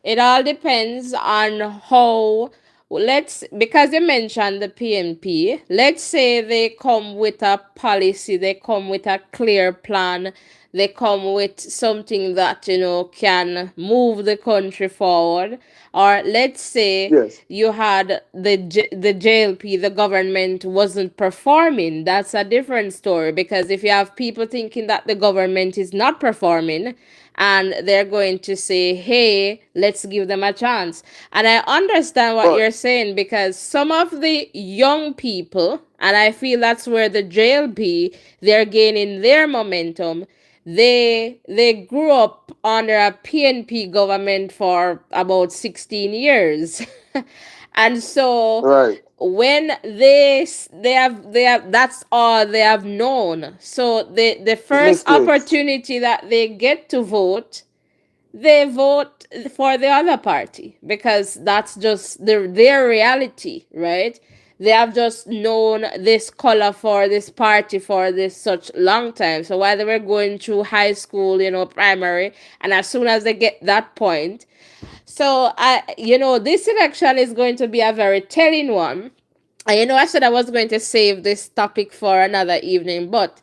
It all depends on how, let's, because you mentioned the PNP, let's say they come with a policy, they come with a clear plan they come with something that, can move the country forward. Or let's say Yes. you had the JLP, the government wasn't performing. That's a different story, because if you have people thinking that the government is not performing, and they're going to say, hey, let's give them a chance. And I understand what But you're saying, because some of the young people, and I feel that's where the JLP, they're gaining their momentum. They grew up under a PNP government for about 16 years. And so right. when they have that's all they have known. So the first Mistakes. opportunity that they get to vote, they vote for the other party, because that's just their reality, right? They have just known this color for this party for this such long time. So while they were going through high school, primary, and as soon as they get that point, so this election is going to be a very telling one. And I said I was going to save this topic for another evening, but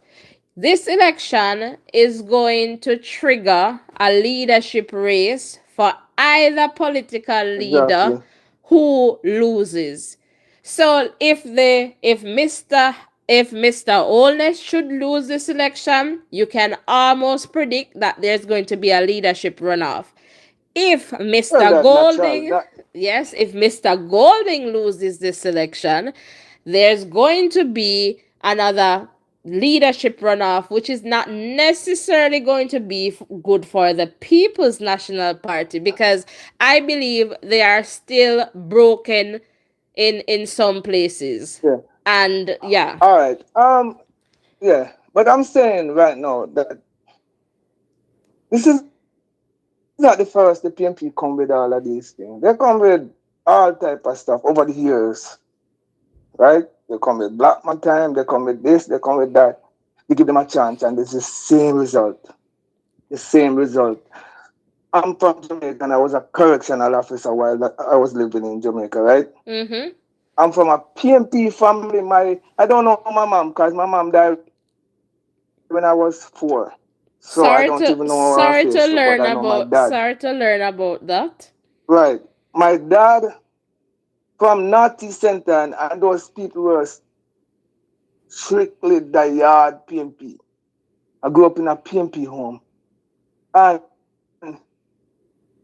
this election is going to trigger a leadership race for either political leader Exactly. who loses. So if Mr. Olness should lose this election, you can almost predict that there's going to be a leadership runoff. If Well, Mr. that natural. Golding, That yes, if Mr. Golding loses this election, there's going to be another leadership runoff, which is not necessarily going to be good for the People's National Party, because I believe they are still broken in some places. yeah. And yeah. All right. Yeah. But I'm saying right now that this is not the first the PNP come with all of these things. They come with all type of stuff over the years, right? They come with Blackman time, they come with this, they come with that. You give them a chance, and it's the same result. The same result. I'm from Jamaica, and I was a correctional officer while I was living in Jamaica, right? Mm-hmm. I'm from a PNP family. I don't know my mom because my mom died when I was 4. So I don't even know her Sorry face, to but I know my sorry to dad. learn about sorry to learn about that. Right. My dad from Naughty Center, and those people were strictly diehard PNP. I grew up in a PNP home. And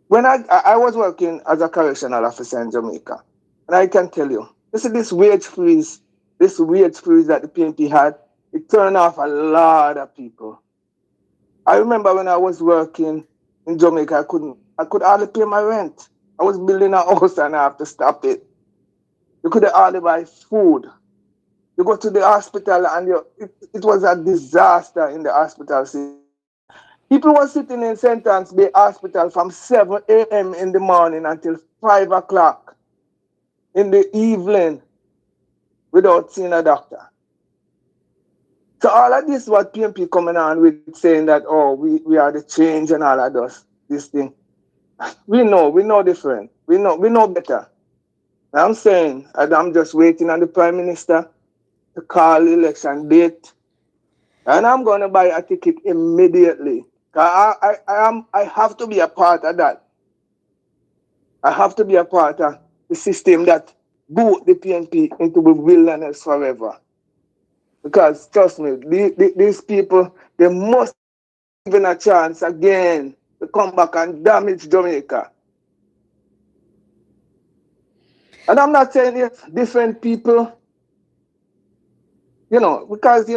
when I was working as a correctional officer in Jamaica, and I can tell you, this wage freeze that the PNP had, it turned off a lot of people. I remember when I was working in Jamaica, I could hardly pay my rent. I was building a house and I have to stop it. You could hardly buy food. You go to the hospital and it was a disaster in the hospital system. People were sitting in Sentence Bay Hospital from 7 a.m. in the morning until 5 o'clock in the evening without seeing a doctor. So all of this what PMP coming on with saying that, oh, we are the change and all of this thing. We know different. We know better. I'm saying, and I'm just waiting on the Prime Minister to call the election date. And I'm gonna buy a ticket immediately. I have to be a part of that. I have to be a part of the system that boot the PNP into the wilderness forever. Because trust me, these people, they must be given a chance again to come back and damage Jamaica. And I'm not saying if different people, because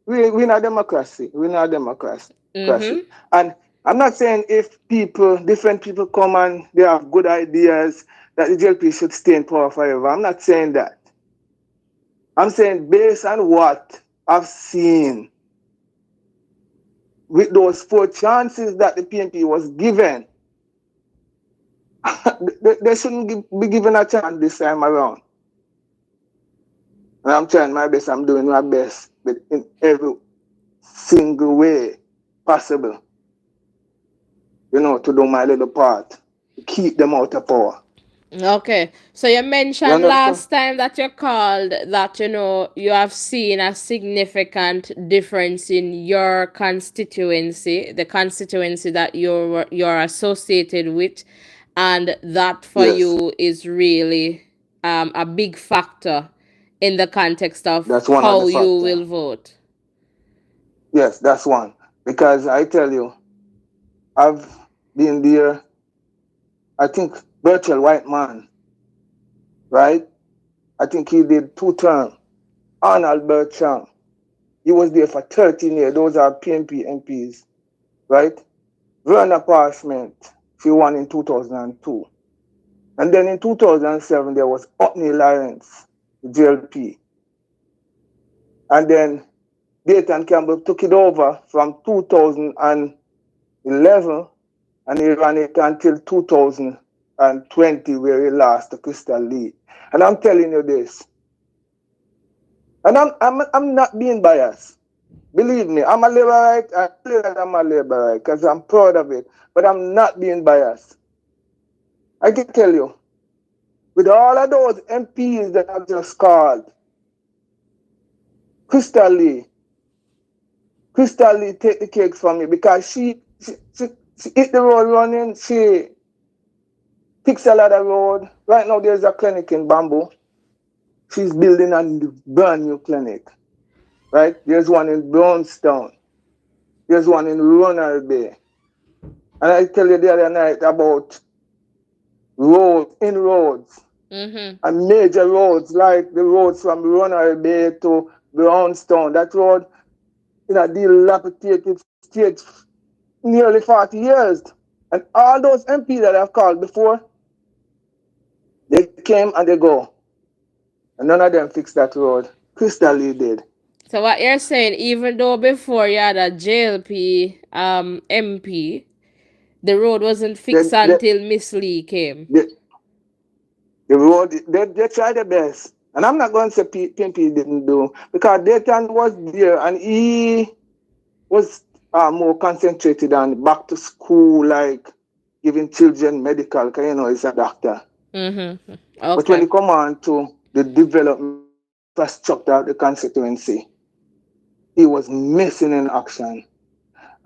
we're not democracy. We're not democracy. Mm-hmm. And I'm not saying if different people come and they have good ideas that the JLP should stay in power forever. I'm not saying that. I'm saying based on what I've seen with those 4 chances that the PNP was given, they shouldn't be given a chance this time around. And I'm trying my best. I'm doing my best, but in every single way possible, to do my little part to keep them out of power. Okay, so you You mentioned understand? last time that you called that you have seen a significant difference in your constituency, the constituency that you're associated with, and that for Yes, you is really a big factor in the context of that's one of the how you factor. will vote. Yes, that's one. Because I tell you, I've been there. I think Bertrell Whiteman, right? I think he did 2 terms. Arnold Bertrand, he was there for 13 years. Those are PNP MPs, right? Verna Parchment, she won in 2002. And then in 2007, there was Otney Lawrence, the JLP. And then Dayton Campbell took it over from 2011, and he ran it until 2020, where he lost to Crystal Lee. And I'm telling you this, and I'm not being biased. Believe me, I'm a Labourite. I feel that I'm a Labourite because I'm proud of it, but I'm not being biased. I can tell you, with all of those MPs that I've just called, Crystal Lee, Crystal Lee take the cakes from me because she hit the road running. She fixed a lot of road. Right now, there's a clinic in Bamboo. She's building a brand new clinic. Right? There's one in Brownstown. There's one in Ronald Bay. And I tell you the other night about roads, inroads, Mm-hmm. and major roads like the roads from Ronald Bay to Brownstown. That road in a dilapidated state nearly 40 years. And all those MP that I've called before, they came and they go. And none of them fixed that road. Crystal Lee did. So what you're saying, even though before you had a JLP MP, the road wasn't They, fixed they, until Miss Lee came. they, the road, they tried their best. And I'm not going to say PNP didn't do, because Dayton was there and he was more concentrated on back to school, like giving children medical, because he's a doctor. Mm-hmm. But when Okay. you come on to the development infrastructure of the constituency, he was missing in action.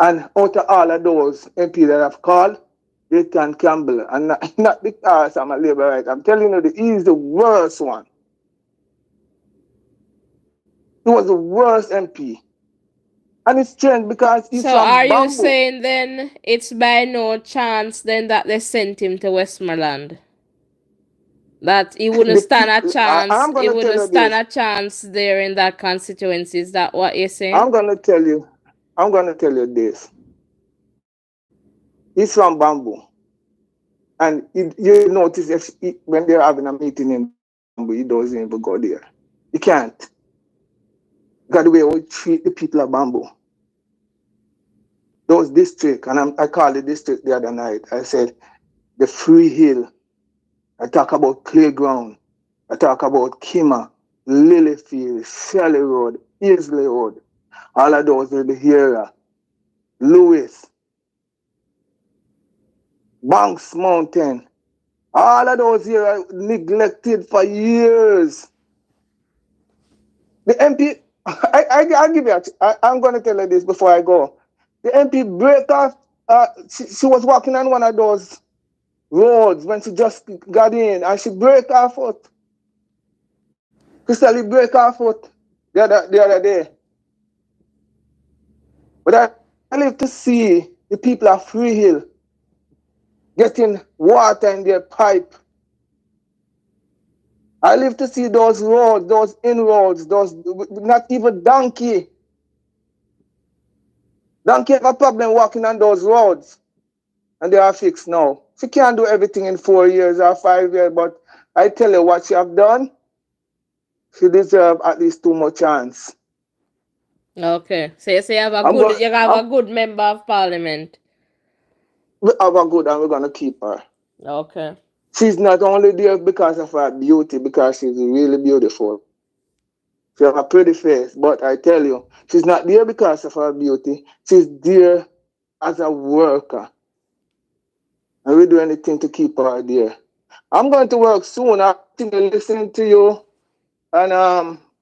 And out of all of those MP that I've called, Dayton Campbell, and not because I'm a Labourite, I'm telling you, he's the worst one. He was the worst MP. And it's strange because he's So are from you Bamboo. saying then it's by no chance then that they sent him to Westmoreland? That he wouldn't stand a chance, I'm he going to tell wouldn't you stand this. a chance there in that constituency. Is that what you're saying? I'm going to tell you. I'm going to tell you this. He's from Bamboo. And you notice when they're having a meeting in Bamboo, he doesn't even go there. He can't. Because the way we treat the people of Bamboo. Those districts, and I called the district the other night. I said, the Free Hill. I talk about Playground. I talk about Kima, Lilyfield, Shelley Road, Isley Road. All of those are the area. Lewis, Banks Mountain. All of those here are neglected for years. The MP, I'll give you, I'm going to tell you this before I go. The MP break off, she was walking on one of those roads when she just got in, and she break her foot. Crystal break her foot the other day. But I live to see the people of Free Hill getting water in their pipe. I live to see those roads, those inroads, those not even donkey. Donkey have a problem walking on those roads, and they are fixed now. She can't do everything in 4 years or 5 years, but I tell you what she have done, she deserve at least 2 more chance. Okay. So you say I'm going. you have a good member of parliament. We have a good, and we're gonna keep her. Okay. She's not only there because of her beauty, because she's really beautiful. She have a pretty face, but I tell you, she's not there because of her beauty. She's there as a worker. And we do anything to keep her there. I'm going to work soon. I continue listening to you, and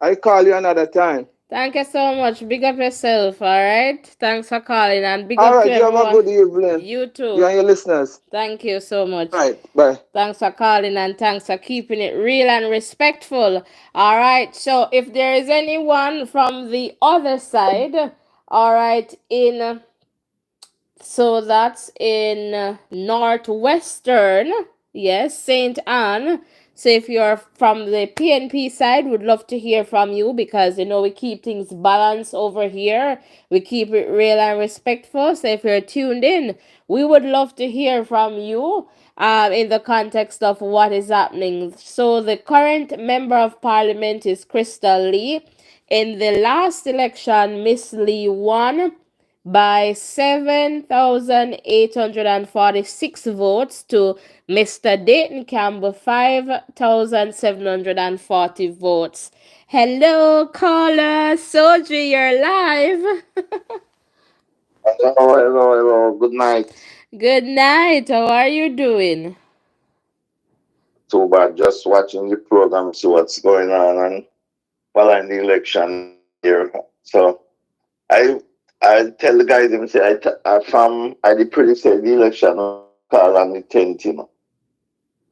I call you another time. Thank you so much. Big up yourself, all right? Thanks for calling and big All up to right, you have a everyone. good evening. You You too. and your listeners. Thank you so All much. right, bye. Thanks for calling and thanks for keeping it real and respectful. All right. So, if there is anyone from the other side, all right, in so that's in northwestern, yes, Saint Anne. So if you're from the PNP side, would love to hear from you because we keep things balanced over here. We keep it real and respectful. So if you're tuned in, we would love to hear from you in the context of what is happening. So the current member of parliament is Crystal Lee. In the last election, Miss Lee won by 7,846 votes to Mr. Dayton Campbell 5,740 votes. Hello, caller. Soldier, you're live. Hello, hello, hello. Good night. Good night. How are you doing? Too bad. Just watching the program, see what's going on, and following the election here. So I I tell the guys them say I did pretty say the election will call on the 10th,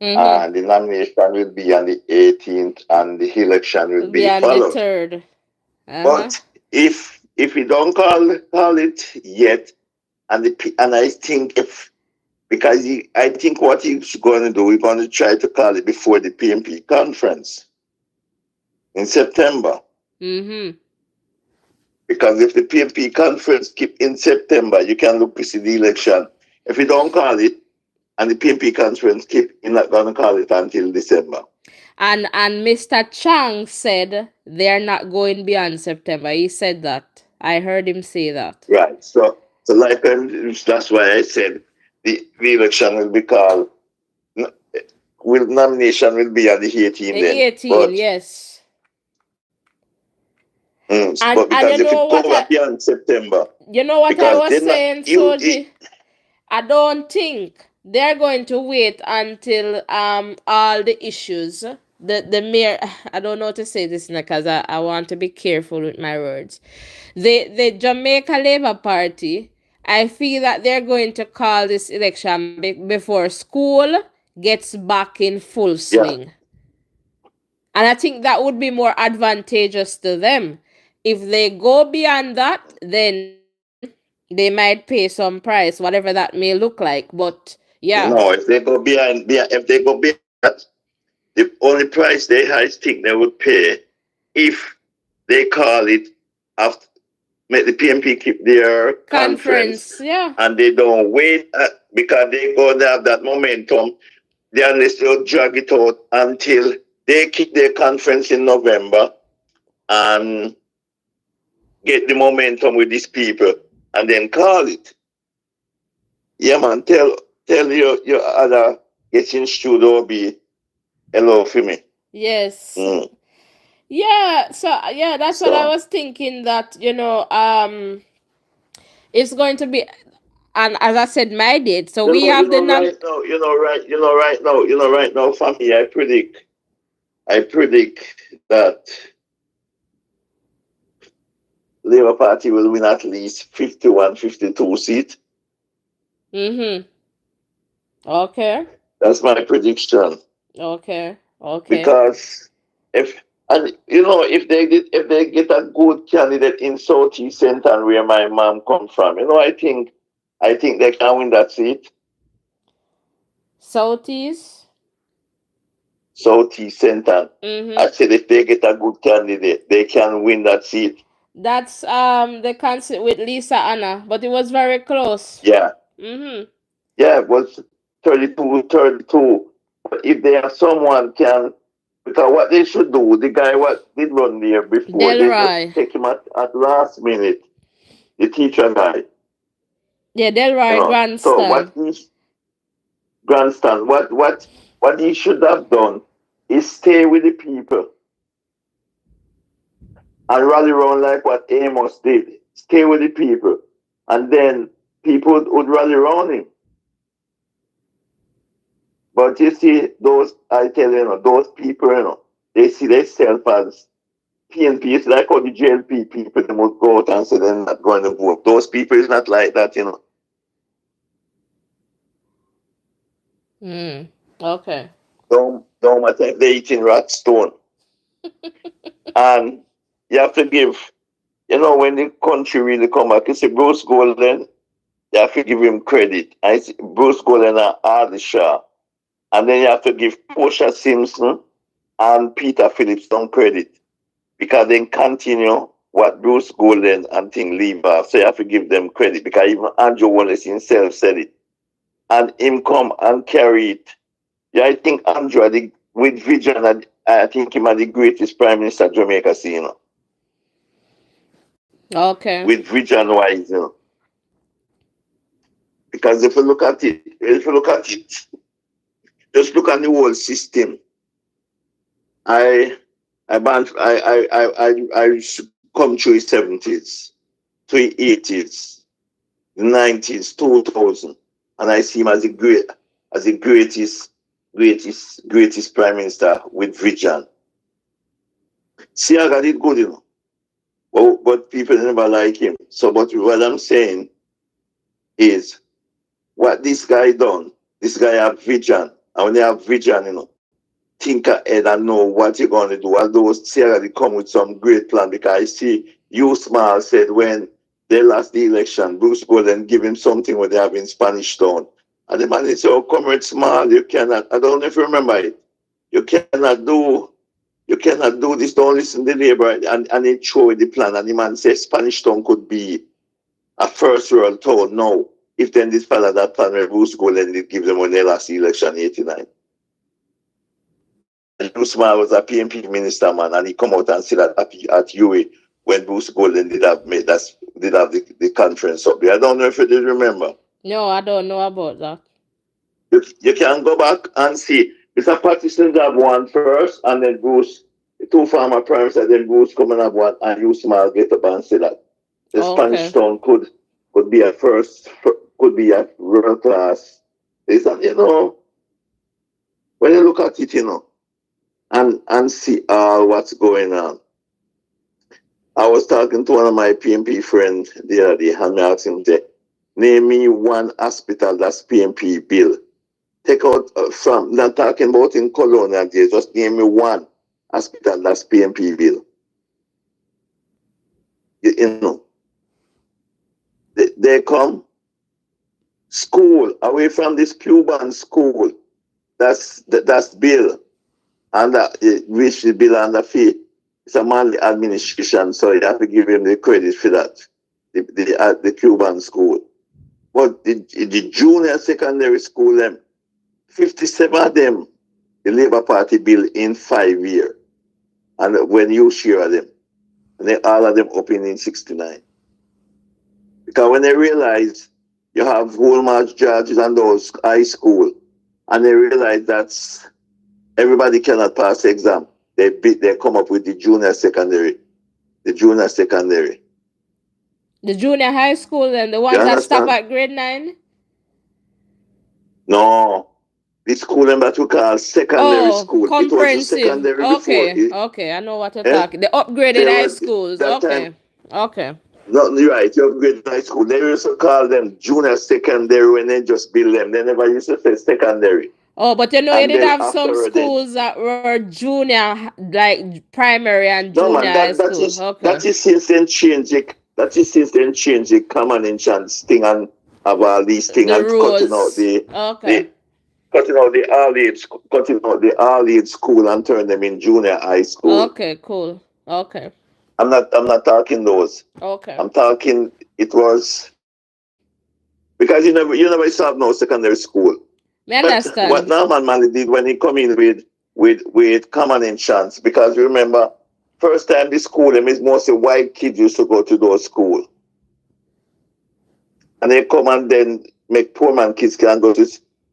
Mm-hmm. and the nomination will be on the 18th, and the election will Be be on the followed. third. Uh-huh. But if we don't call it yet, and I think if because I think what he's going to do, we're going to try to call it before the PNP conference in September. Mm-hmm. Because if the PNP conference keep in September, you can look to see the election. If you don't call it, and the PNP conference keep, you're not going to call it until December. And Mr. Chang said they're not going beyond September. He said that. I heard him say that. Right. So like that's why I said the election will be called. Will nomination will be on the 18th The then, 18, yes. And but because if you it know go what back beyond September, I because was they're not saying, you. Soji? I don't think they're going to wait until all the issues the mayor I don't know how to say this because I want to be careful with my words. The Jamaica Labour Party, I feel that they're going to call this election before school gets back in full Yeah. swing. And I think that would be more advantageous to them. If they go beyond that, then they might pay some price, whatever that may look like. But yeah. No, if they go if they go beyond that, the only price I think they would pay if they call it after make the PMP keep their conference Conference, yeah. and they don't wait because they go to have that momentum. They unless they'll drag it out until they keep their conference in November and get the momentum with these people and then call it. Yeah, man. Tell your other getting studio be hello for me. Yes. Mm. Yeah, so yeah, that's what I So was thinking that, it's going to be, and as I said, my date. So we have the right now, right now, for me, I predict that Labour Party will win at least 51, 52 seats. Mm-hmm. Okay. That's my prediction. Okay. Okay. Because if and if they get a good candidate in Southeast Centre where my mom comes from, I think they can win that seat. Southeast. Southeast Centre. I Mm-hmm. said if they get a good candidate, they can win that seat. That's the concert with Lisa Anna, but it was very close. Yeah. Mm-hmm. Yeah, it was 32. But if they have someone can, because what they should do, the guy what did run there before, they just Delroy. take him at last minute, the teacher guy. Yeah, Delroy So what Grandstand. he grandstand, what he should have done is stay with the people and rally around like what Amos did. Stay with the people. And then people would rally around him. But you see, those, I tell you, those people, they see themselves as PNP. It's like how the JLP people, they must go out and say they're not going to vote. Those people is not like that. Okay. Don't matter if they're eating rat stone. And you have to give, when the country really come back, you see Bruce Golden, you have to give him credit. I see Bruce Golden and Adi Shah. And then you have to give Portia Simpson and Peter Phillips some credit because they continue what Bruce Golden and thing leave off. So you have to give them credit because even Andrew Wallace himself said it. And him come and carry it. Yeah, I think Andrew, with vision, I think him are the greatest prime minister Jamaica seen. Okay. With vision wise, Because if you look at it, just look at the whole system. I come through the 70s, to the 80s, the 90s, 2000, and I see him as the greatest prime minister with vision. See, I got it good, but people never like him. So, but what I'm saying is, what this guy done, this guy have vision, and when they have vision, think ahead and know what you're going to do. Although Sierra they come with some great plan because I see you small said when they lost the election, Bruce Gordon give him something where they have in Spanish Town. And the man said, oh, Comrade Small, you cannot, I don't know if you remember it, you cannot do this, don't listen to the neighbor, and they throw the plan. And the man said Spanish Town could be a first world town now. If then this fella that plan where Bruce Gordon did give them when they lost the election in 89. And Bruce Small was a PNP minister, man, and he come out and said that at UA when Bruce Golden did have the conference up there. I don't know if you did remember. No, I don't know about that. You can go back and see. Mr. Patterson have one first, and then Bruce, the two former prime ministers, then Bruce come and have one, and you Small get up and say that the Spanish Okay. Town could be a first, could be a world class. It's, when you look at it, and see what's going on. I was talking to one of my PNP friends the other day, and I asked him, name me one hospital that's PNP bill. Take out from, not talking about in colonial days, just name me one hospital that's PNP bill. You know, they come, school, away from this Cuban school, that's bill, and which the bill and the fee. It's a manly administration, so you have to give him the credit for that, the Cuban school. But the junior secondary school, 57 of them, the Labour Party built in 5 years. And when you share them, and they, all of them open in 69. Because when they realize you have whole march judges and those high school, and they realize that everybody cannot pass the exam, they come up with the junior secondary. The junior high school and the ones that stop at grade 9? No. The school that we call secondary school. It was a Comprehensive. secondary before. Okay, I know what you're talking. The upgraded high schools. Okay. Not right, you upgrade high school. They used to call them junior secondary when they just build them. They never used to say secondary. Oh, but you did have some schools that were junior, like primary and junior high school. Okay. That is since then change it. That is since then change the common enchant thing and have all these things and cutting out the all age school and turn them in junior high school. Okay, cool. Okay. I'm not talking those. Okay. I'm talking it was because you never used to have no secondary school. I understand. What Norman Manley did when he come in with common enchants, because remember, first time the school, them is mostly white kids used to go to those schools. And they come and then make poor man kids can go to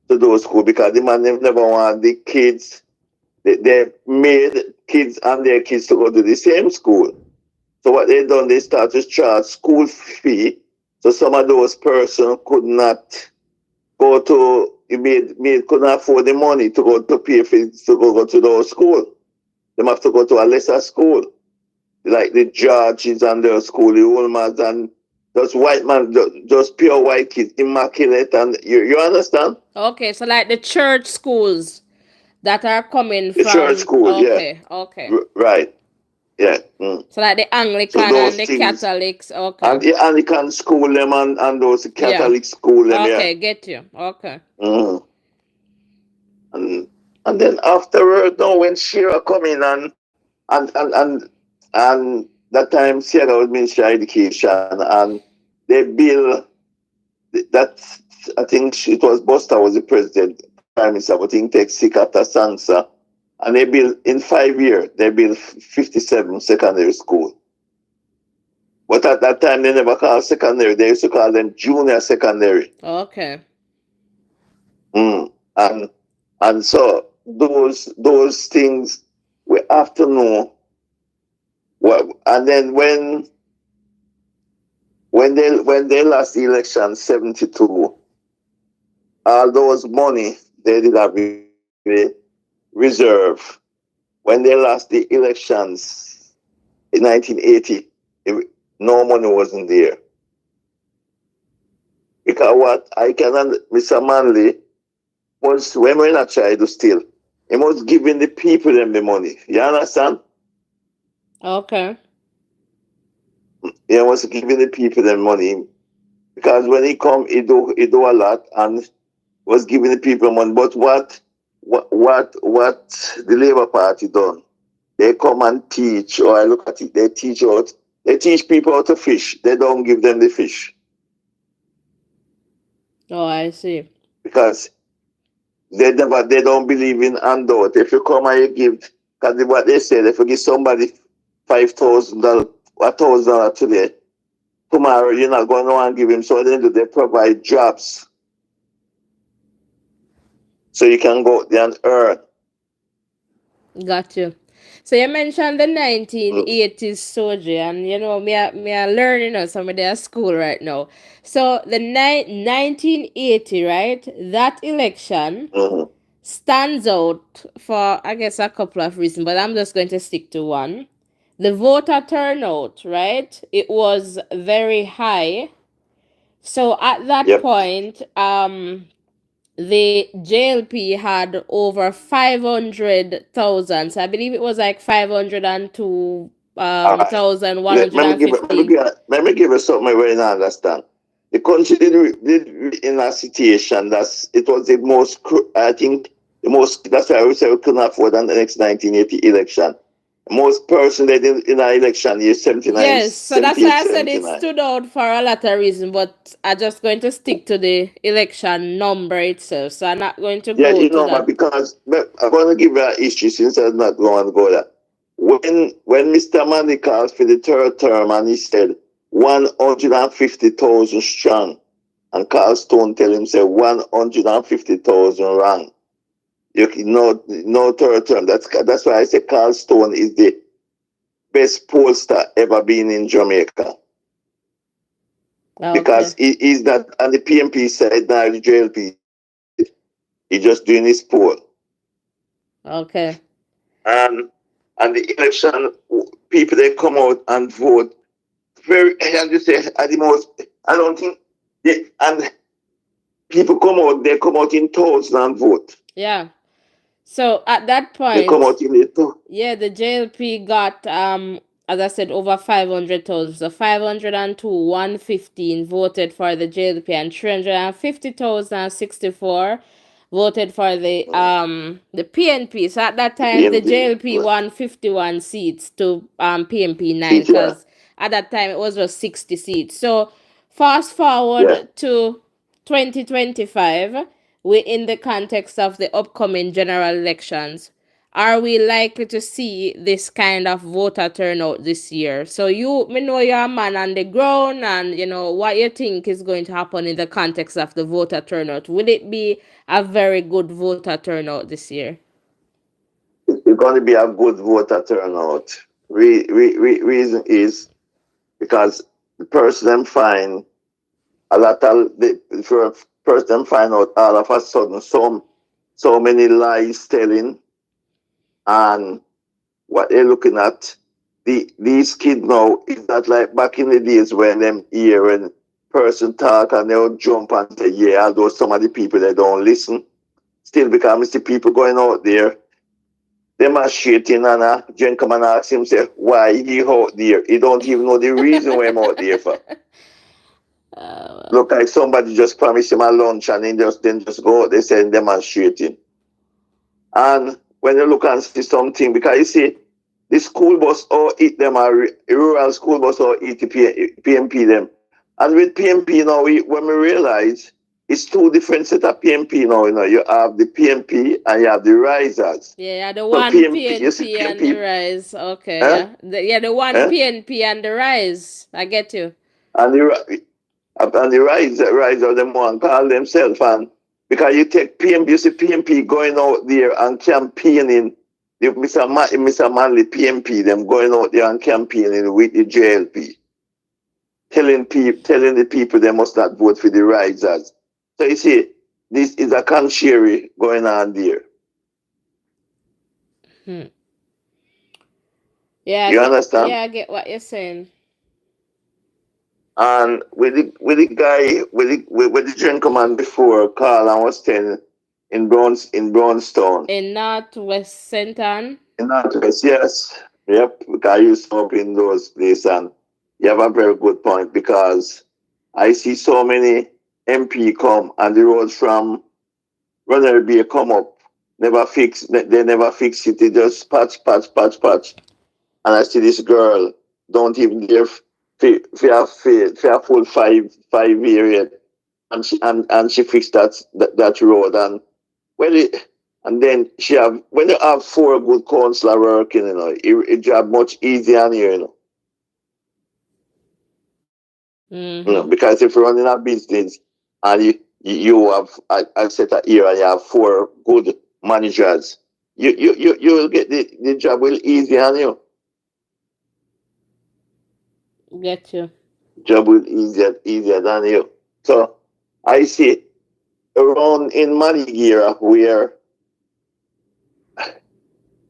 those schools because the man never want the kids, they made kids and their kids to go to the same school. So what they done, they start to charge school fee. So some of those persons could not go to made couldn't afford the money to go to pay for to go to those school. They have to go to a lesser school, like the Georges and the school, the Ulmans and those white man, those pure white kids, immaculate, and you understand? Okay, so like the church schools that are coming The church from. school, yeah, Okay, okay. right, yeah. So like the So Anglican those and the things, Catholics. and Okay. the Anglican school them and those Yeah. Catholic school them, yeah. Okay, get you. Okay. Mm. And and then afterward, now when Shira come in and and and and that time Sierra was Ministry of Education and they build that. I think it was Buster was the president, prime minister, but he take sick after Sansa. And they built in 5 years, they built 57 secondary school. But at that time they never called secondary, they used to call them junior secondary. Okay. Mm. And so those things we have to know. What, and then when they lost the election 72, all those money they did have reserve. When they lost the elections in 1980, no money wasn't there. Because what I can Mr. Manley was when we're not trying to steal, he was giving the people them the money. You understand? Okay. He was giving the people them money. Because when he come, he do a lot and was giving the people money. But what the Labour Party done? They come and teach, or I look at it, they teach people how to fish. They don't give them the fish. Oh, I see. Because they don't believe in handout. If you come and you give, because what they say, if you give somebody $5,000, $1,000 today, tomorrow you're not going to want to give him. So then they provide jobs. So you can go there and earn. Got you. So you mentioned the 1980s soldier, and me are learning some of their school right now. So the 1980, right? That election Mm-hmm. stands out for, I guess, a couple of reasons, but I'm just going to stick to one. The voter turnout, right? It was very high. So at that Yep. point, the JLP had over 500,000. So I believe it was like 502 All right. thousand one hundred Let and me give fifty. let me give you something where you understand. The country did in a situation that's it was the most I think the most that's why I would say we couldn't afford the next 1980 election. Most person they did in an election year 79, Yes, so that's 78, why I said it 79. stood out for a lot of reasons, but I'm just going to stick to the election number itself. So I'm not going to Yeah, go to but that. because but I'm going to give you a history since I'm not going to go there. When Mr. Manley called for the third term and he said 150,000 strong, and Carl Stone tell him say 150,000 wrong. No third term. That's why I say Carl Stone is the best pollster ever been in Jamaica. Okay. Because he's not on the PNP side now, the JLP. He's just doing his poll. Okay. And and the election people they come out and vote very and you say at the most I don't think and people come out in thousands and vote. Yeah. So at that They come point, out in the yeah, the JLP got as I said, over 500,000. So 502, 115 voted for the JLP, and 350,064 voted for the PNP. So at that the time the PNP JLP won 51 seats to PNP 9, seat, yeah. because at that time it was just 60 seats. So fast Yeah. forward to 2025, we in the context of the upcoming general elections. Are we likely to see this kind of voter turnout this year? So me know you're a man on the ground, and what you think is going to happen in the context of the voter turnout. Will it be a very good voter turnout this year? It's going to be a good voter turnout. Reason is because the person them find a lot of the for first them find out all of a sudden so many lies telling, and what they're looking at, these kids now is not like back in the days when them hear and person talk and they'll jump and say, yeah, although some of the people they don't listen. Still because I see people going out there, demonstrating, and a gentleman ask him, say, why he out there? He don't even know the reason why I'm out there for. Look like somebody just promised him a lunch and then just go out there saying demonstrating. And when you look and see something, because you see, the school bus all eat them, a rural school bus all eat the PNP them. And with PNP now, when we realize it's two different set of PNP now, you have the PNP and you have the risers. Yeah, the So one PNP, you see PNP and the PNP, rise. Okay, eh? yeah. The one Eh? PNP and the rise. I get you. And the riser them want call themselves, and because you take PNP, you see PNP going out there and campaigning. Mr. Manley PNP, them going out there and campaigning with the JLP, telling the people they must not vote for the risers. So you see, this is a contrary going on there. Hmm. Yeah, You understand? I get what you're saying. And with the guy with the gentleman before Carl and was saying in Brownstone. In Northwest Centon. In Northwest, yes. Yep. Because I used to up in those places, and you have a very good point, because I see so many MP come and the roads from Runner Bay come up. They never fix it. They just patch. And I see this girl don't even dare for a full five year yet, and she fixed that road, and when it and then she have when you have four good counselor working, it job much easier on here, Mm-hmm. because if you're running a business and you have I set a here and you have four good managers, you will get the job will easy on you. Get you. Job will easier than you. So I see around in Manigira where,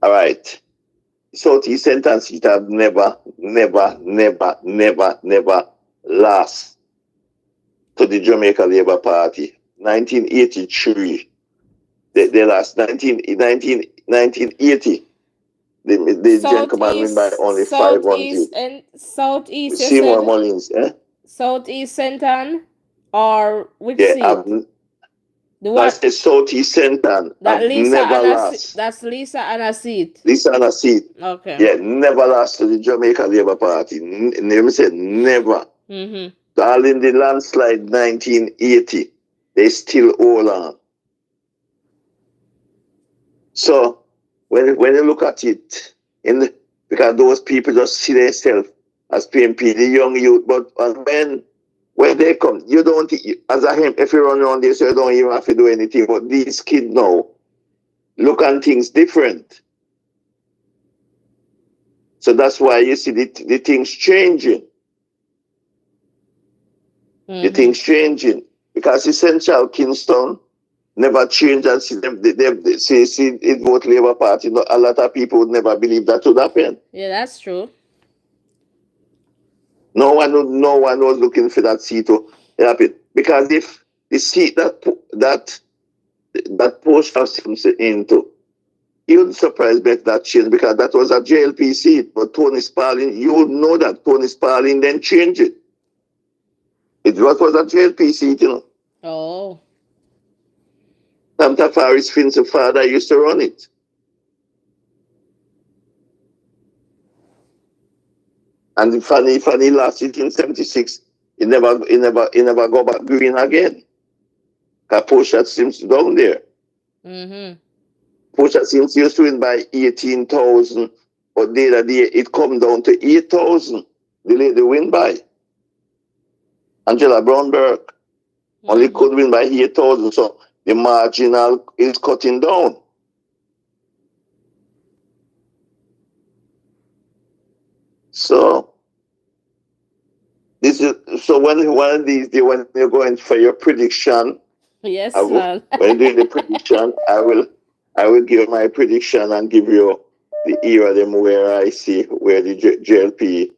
all right, Southeast Centre seat have never lost to the Jamaica Labour Party. 1983, they lost 1980. The gentleman win by only 500. Southeast. You Seymour said Mullins, Southeast Centon, or which yeah, seat? The I one say Southeast Centre that have Lisa never Anna. lost. That's Lisa Anna seat. This on a seat. Okay. Yeah, never lost to the Jamaica Labour Party. Let me say never. Mm-hmm. All in the landslide 1980, they still hold on. So when you look at it, because those people just see themselves as PNP, the young youth, but when they come, you don't, as a him, if you run around this, you don't even have to do anything. But these kids now look at things different. So that's why you see the things changing. The Mm-hmm. things changing. Because essential Kingston never changed, and see them they see it vote Labour Party. A lot of people would never believe that would happen. Yeah, that's true. No one was looking for that seat to happen. Because if the seat that post of seems into, you would surprise me if that changed, because that was a JLP seat. But Tony Sparling, you would know that Tony Sparling then changed it. It was a JLP seat, Oh. Sam Tafari's Fin's father used to run it. And funny last it in 76, he never go back green again. Because Porsche seems down there. Mm-hmm. Porsche seems used to win by 18,000, but the other day it come down to 8,000. The lady win by. Angela Brownberg only could win by 8,000, so the marginal is cutting down. So this is so when one of these days when you're going for your prediction, Yes, man. When doing the prediction, I will give my prediction and give you the era them where I see where the JLP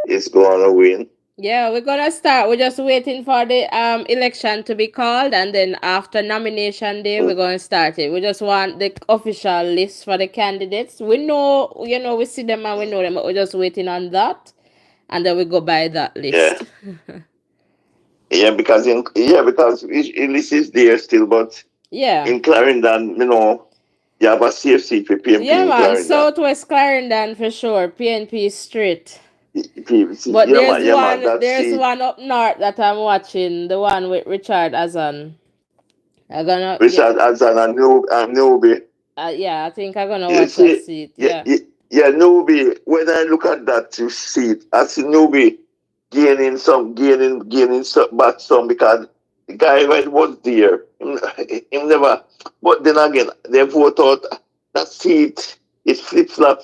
is going to win. Yeah, we're gonna start. We're just waiting for the election to be called, and then after nomination day, we're gonna start it. We just want the official list for the candidates. We know, we see them and we know them, but we're just waiting on that, and then we go by that Yeah, list. because list is there still, but Yeah. in Clarendon, you have a safe seat for PNP Yeah, in man. Clarendon. Southwest Clarendon for sure. PNP Street. PNP, But there's yeah, man, one that there's seat. one up north that I'm watching, the one with Richard Azan. I'm gonna yeah, Richard Adson and Newby. yeah, I think I'm gonna You watch that see, seat. yeah, Yeah. yeah, yeah, Newby. When I look at that to see it, I see Newby gaining some back some because the guy when was there, him never. But then again, they vote out that seat. It's flip flop,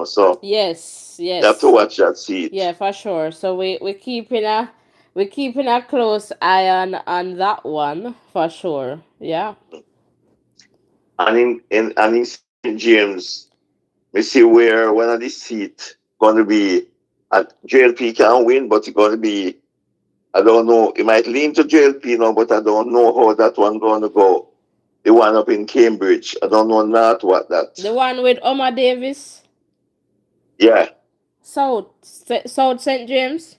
So Yes, you have to yes. watch that seat. Yeah, for sure. So we're keeping a close eye on that one for sure. Yeah. And in St. James, we see where one of the seat going to be. At JLP can win, but it's going to be. I don't know. It might lean to JLP now, but I don't know how that one going to go. The one up in Cambridge. I don't know not what that. The one with Omar Davis, Yeah, South St. James.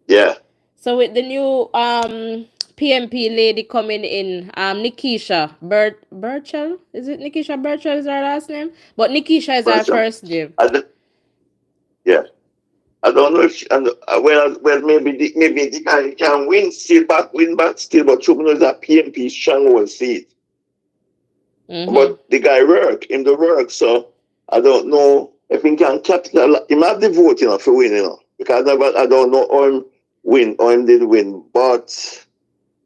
yeah. So with the new PMP lady coming in, Nikisha Birchall, is it Nikisha Birchall is our last name? But Nikisha is our Person. first name. Yeah. I don't know if well maybe the guy can win back still, but Trump knows that PMP stronghold seat. Mm-hmm. But the guy work in the work, so I don't know if he can capitalize. He might have the vote, for winning, because I don't know how him win or him did win. But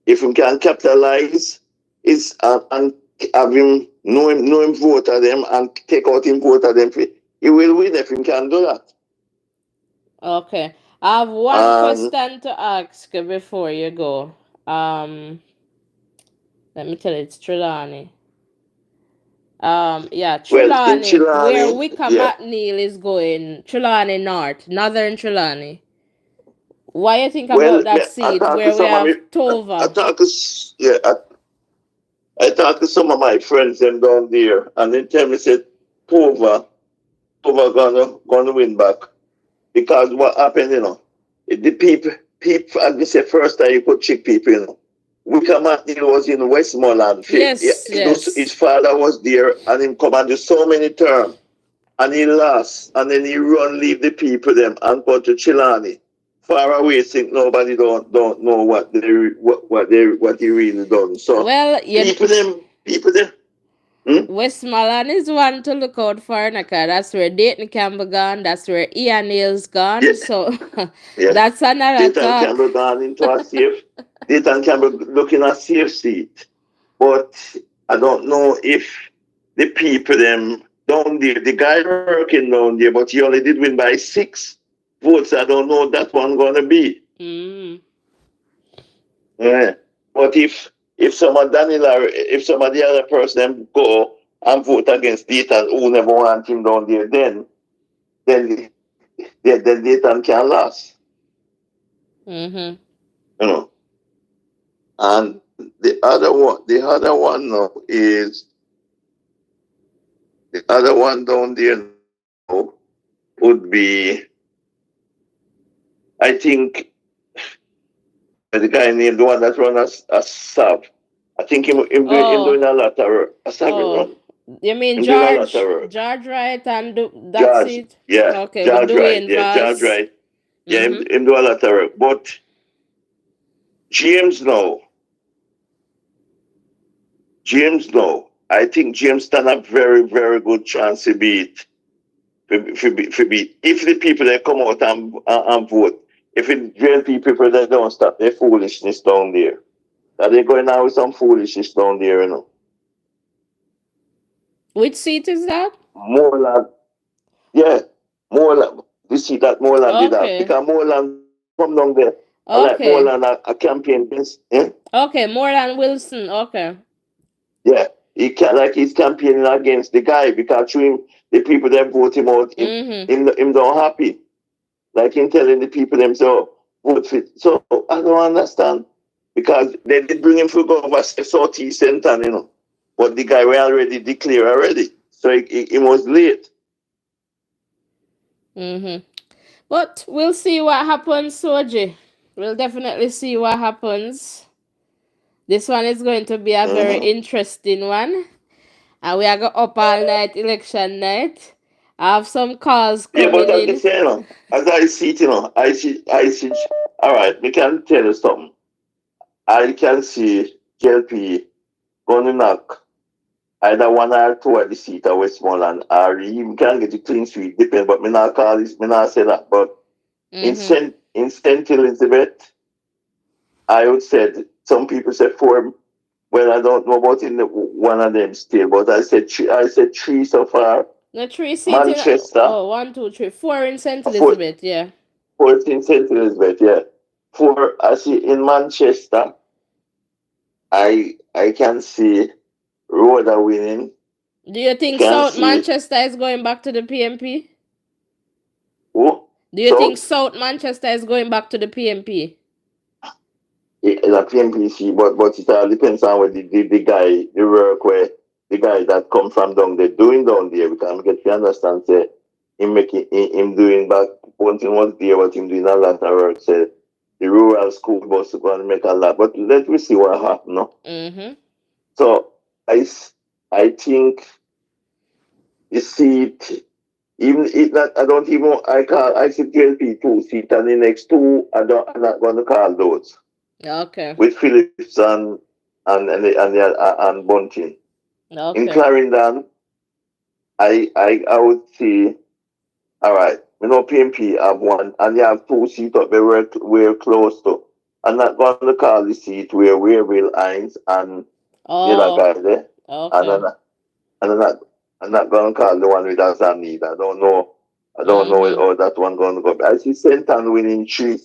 if he can capitalize, is and have him know him vote at them and take out him vote at them, he will win if he can do that. Okay. I have one And question to ask before you go. Um, Let me tell you, it's Trelawney. Yeah, well, in Trelawney, where Chilani, Wickham yeah. McNeil is going, Trelawney North, Northern Trelawney. What you think about Well, that I seat talked to where we some of me. have I Tova? talked to yeah. I talked to some of my friends them down there, and they tell me said Tova gonna win back because what happened, the people, as we said first time you could check people, Wickham McNeil was in Westmoreland. Yes, His yes. father was there, and him come and do so many terms, and he lost, and then he run leave the people them and go to Chilani. Far away, think nobody don't know what he really done. So Well, people them. Hmm? Westmoreland is one to look out for, Naka. That's where Dayton Campbell gone. That's where Ian Neal's Yeah, gone. So yeah. that's another Dayton talk. Campbell gone into a safe. Dayton Campbell looking at safe seat, but I don't know if the people them down there, the guy working down there, but he only did win by 6 votes. I don't know that one gonna be. Mm. Yeah. But if some of if some of the other person them go and vote against Dayton who never want him down there, then then Dayton can last. Mm-hmm. You know. And the other one now is the other one down there now would be I think the guy named the one that run a sub. I think him Oh, doing a lot of work. A savvy oh. run. You mean Him doing a lot of George? work. George Wright and that's George, it? yeah, Okay, with George Wright, Dwayne yeah, George Vaz. Wright, yeah, Mm-hmm. him do a lot of work. But James now, James now, I think James stand a very, very good chance to beat. If the people that come out and vote, if it JLP people that don't stop their foolishness down there, that they going out with some foolishness down there. Which seat is that? Moreland, yeah, Moreland. You see that Moreland did that Okay. because Moreland come down there. I like Okay. Moreland a campaign against, eh? Okay, more than Wilson. Okay. Yeah, he can like he's campaigning against the guy because to him, the people that vote him out, Mm-hmm. him don't happy. Like him telling the people themselves vote for it. So I don't understand because they did bring him for governor Southeast Center, but the guy were already declared already, so he was late. Mm-hmm. But we'll see what happens, Soji. We'll definitely see what happens. This one is going to be a very Mm-hmm. interesting one. And we are going up all night, election night. I have some calls Yeah, but coming as I in. say, as I see it, I see. All right, we can tell you something. I can see JLP going to knock either one or two at the seat of Westmoreland, or he even can get a clean sweep, depends. But me not call this, me not say that. But Mm-hmm. In St. Elizabeth, I would say some people say four. Well, I don't know about in one of them still, but I said three so far. The three seat in. Manchester, Oh, one, two, three, four in St. four, Elizabeth, yeah. 14 St. Elizabeth, yeah. Four, I see in Manchester, I can see Rhoda winning. Do you I think can South see Manchester is going back to the PNP? who? Do you think South, South Manchester is going back to the PNP? the PMPC, but it all depends on what the guy, the work where the guy that come from down there doing down there. We can get to understand say him making him doing back one thing was there, but him doing a lot of work. Say the rural school bus going to make a lot, but let me see what happen. No? Mm-hmm. So I think the seat. Even it not, I don't even I call I see JLP two seat and the next two I'm not gonna call those Okay. with Phillips and Bunting. In Okay. Clarendon, I would say all right, PMP have one and you have two seats up there we're close to. I'm not gonna call the seat where Will Hines and the other Oh, guy there. And okay. I'm not I'm not gonna call the one with Azam either. I don't know. I don't know Mm-hmm. how that one gonna go. I see Senton winning three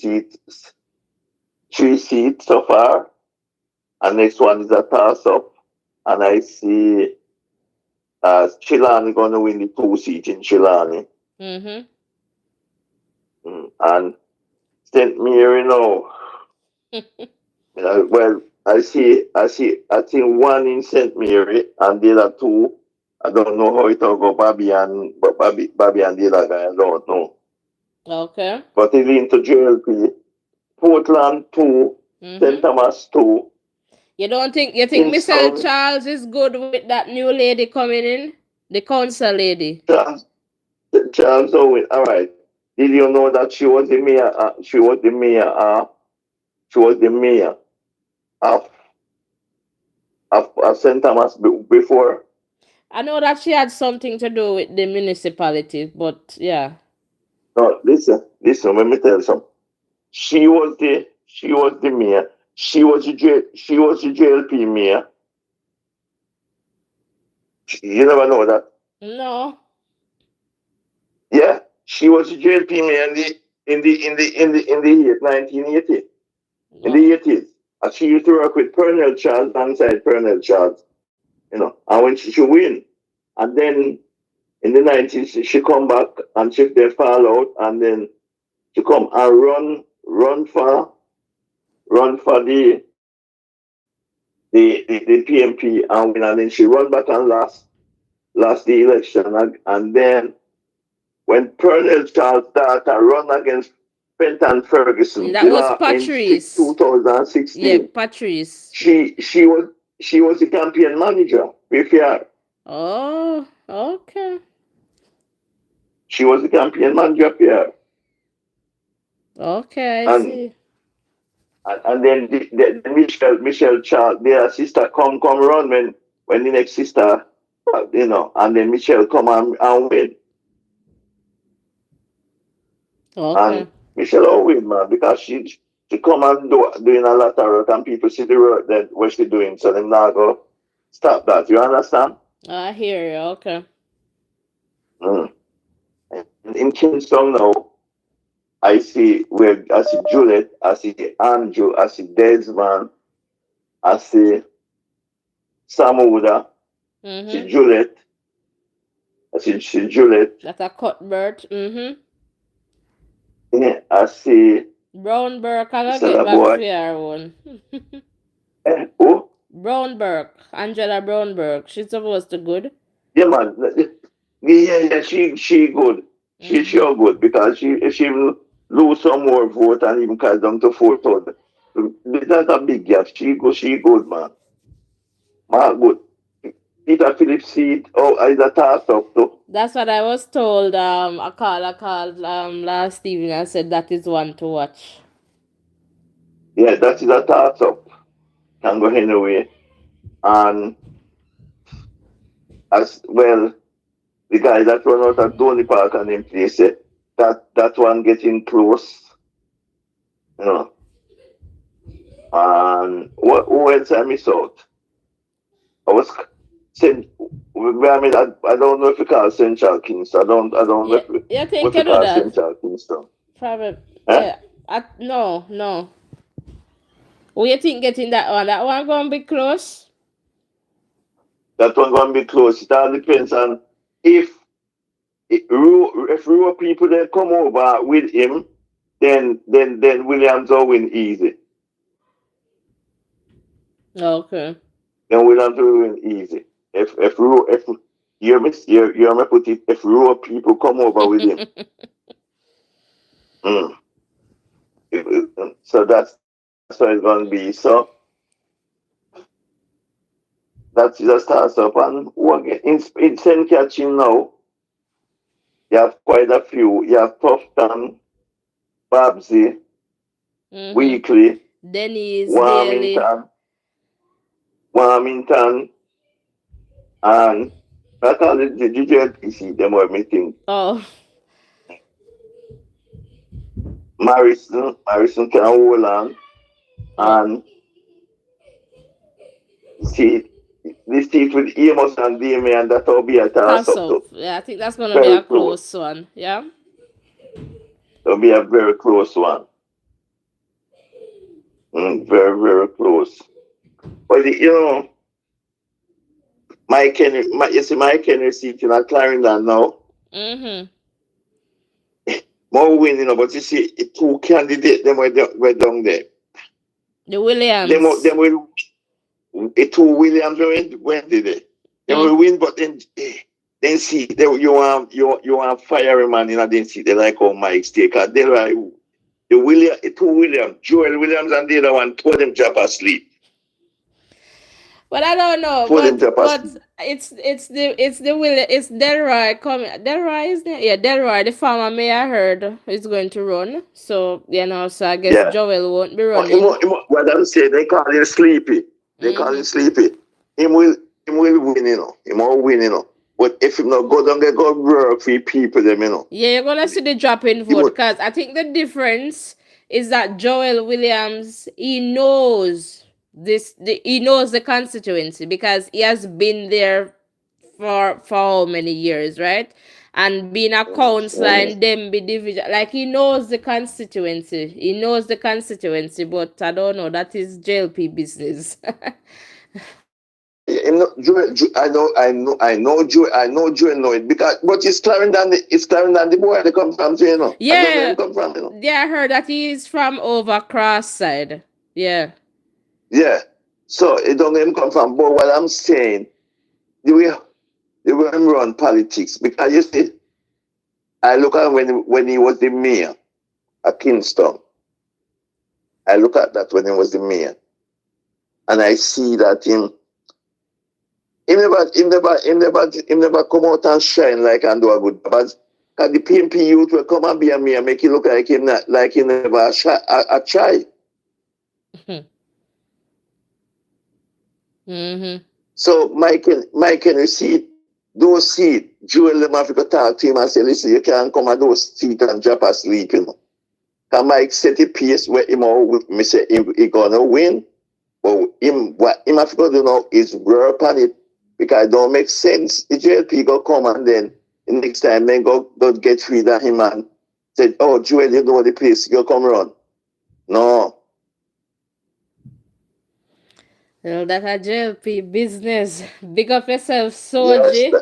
seats so far, and next one is a toss up. And I see Chilani gonna win the two seats in Chilani. Mm-hmm. And St. Mary now. Well, I think one in St. Mary and the other two. I don't know how it will go. Bobby and the other guy. I don't know. Okay. But he leaned to JLP. Portland 2, St. Mm-hmm. Thomas 2, You think Michelle Kingston, Charles is good with that new lady coming in? The council lady. Charles, Charles Owen. All right. Did you know that she was the mayor? She was the mayor of of St. Thomas before. I know that she had something to do with the municipality, but yeah. No, listen. Let me tell you something. She was the mayor. She was the JLP mayor. You never know that. No. Yeah, she was the JLP mayor in the 1980. In No. the 80s. And she used to work with Pernell Charles alongside Pernell Charles, and when she win. And then in the 90s, she come back and she they fall out, and then she come and run for the PMP and win, and then she run back and lost the election. And then when Pernell Charles started run against Fenton Ferguson That was in Patrice. Yeah, 2016, Patrice. she was the campaign manager. If you are, Oh, okay. she was the campaign manager here, Okay, I and see. and then the Michelle Charles, their sister come run when the next sister, and then Michelle come and win, Okay. and Michelle will win, man, because she come and doing a lot of work, and people see the work that what she doing, so them not go stop that. You understand? I hear you. Okay. Mm. In Kingston now, I see Juliet, I see Andrew, I see Desmond, I see Samuda, see Mm-hmm. Juliet, I see Juliet. That's a Cuthbert. Mm-hmm. Yeah, I see Brownberg, I this gotta get other back boy. for your one. Who? Brownberg, Angela Brownberg. She's supposed to good. Yeah, man. Yeah, she good. She Mm-hmm. sure good because she if she will lose some more vote and even cut down to 4,000. It's not a big gap. She good, man. Man, good. Peter Phillips seat. Oh, is a toss up too. That's what I was told. I called last evening. I said that is one to watch. Yeah, that is a toss up. Can go anyway. And as well, the guy that run out of Donny Park and them place, that one getting close. You know. And what who else I miss out? I was saying, I mean, I don't know if you call Central Kingston. I don't know Yeah, if you, you think what you you do call that? Central Kingston. Probably. Eh? Yeah. No, no. What you think getting that one? That one gonna be close? That one gonna be close. It all depends on if if rural people then come over with him, then Williams will win easy. Okay. Then Williams will win easy. If you hear me put it, if rural people come over with him. Mm. So that's how it's gonna be. So that's just starts up and in St. Catherine now, you have quite a few. You have Tufton, Babsy, Mm-hmm. Weekly, Denny's daily. Warmington, Warmington, and I call it the JLP, them were meeting. Oh. Marison can hold on, Oh. and see this seat with Amos and Damien that will be a toss Toss up up. too. Yeah, I think that's gonna be Very a close. close one. Yeah. It'll be a very close one. Very, very close. But you see Mike Henry seat in a Clarendon now. Mm-hmm. More win, but you see two candidates them were down there. The Them Williams. will two Williams went there. They Mm. will win, but then see you want fireman in a then see they like how Mike stay cause they like two Williams, Joel Williams and the other one, two of them drop asleep. But I don't know. Two of them drop But asleep. it's the Will it's Delroy coming. Delroy is there? Yeah, Delroy, the former mayor, I heard is going to run. So so I guess Yeah. Joel won't be Oh, running. what I'm saying, they call him sleepy. They call Mm-hmm. him sleepy. Him will win, Him will win, But if him not go down, they go work for people, Yeah, you're gonna see the drop in He vote would, because I think the difference is that Joel Williams he knows he knows the constituency because he has been there for how many years, right? And being a counselor in Demby division, like he knows the constituency. He knows the constituency, but I don't know. That is JLP business. I know Joel know it because, but it's Clarendon the boy they come from, I don't know him Yeah, come from, yeah. I heard that he's from over cross side. Yeah. Yeah. So it don't know him come from. But what I'm saying, the way him run politics, because you see, I look at when he was the mayor at Kingston. I look at that when he was the mayor, and I see that him never come out and shine like and do a good job. Cause the PNP youth will come and be a mayor, make it look like him not, like he never a try. Mm-hmm. So Mike can you see those seats, Joel them have to talk to him and say, listen, you can't come at those seats and drop asleep, Cause Mike set the pace where me say he gonna win. But what him have to do now is work on it because it don't make sense. The JLP go come and then the next time then go get rid of him and say, oh Joel, you know the place, you come run. No. Well, that a JLP business. Big up yourself, Yes, Soji.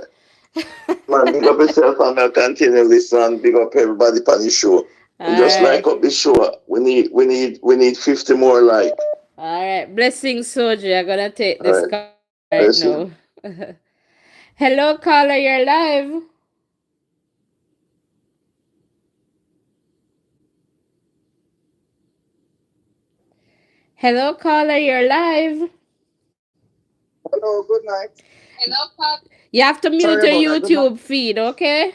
man, big up yourself and I'll continue this and big up everybody on the show. And All just like right. up the show. We need 50 more like. All right. Blessings, Soji. I'm gonna take All this right. call right Let's see. now. Hello, caller. You're live. Hello, caller. You're live. Hello, good night. You have to mute Sorry your about that. Good night. YouTube feed, okay?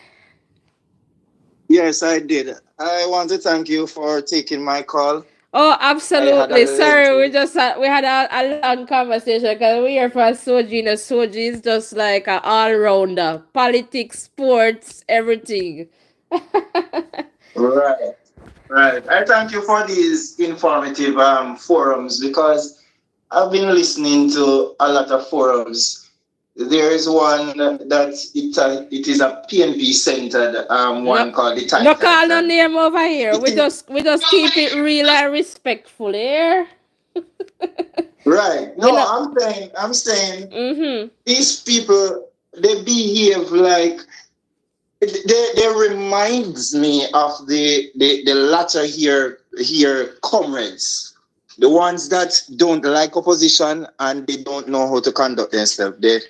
Yes, I did. I want to thank you for taking my call. Oh, I had a absolutely. Sorry, we lengthy. just we had a long conversation because we here for Soji. Soji is just like an all rounder, politics, sports, everything. Right, right. I thank you for these informative forums because I've been listening to a lot of forums. There is one that it is a PNP centered No, one called the no Titans, call no and name over here. it is We just keep it real and respectful here. right. We No, not. I'm saying Mhm. these people, they behave like they reminds me of the latter here comrades, the ones that don't like opposition and they don't know how to conduct themselves. They,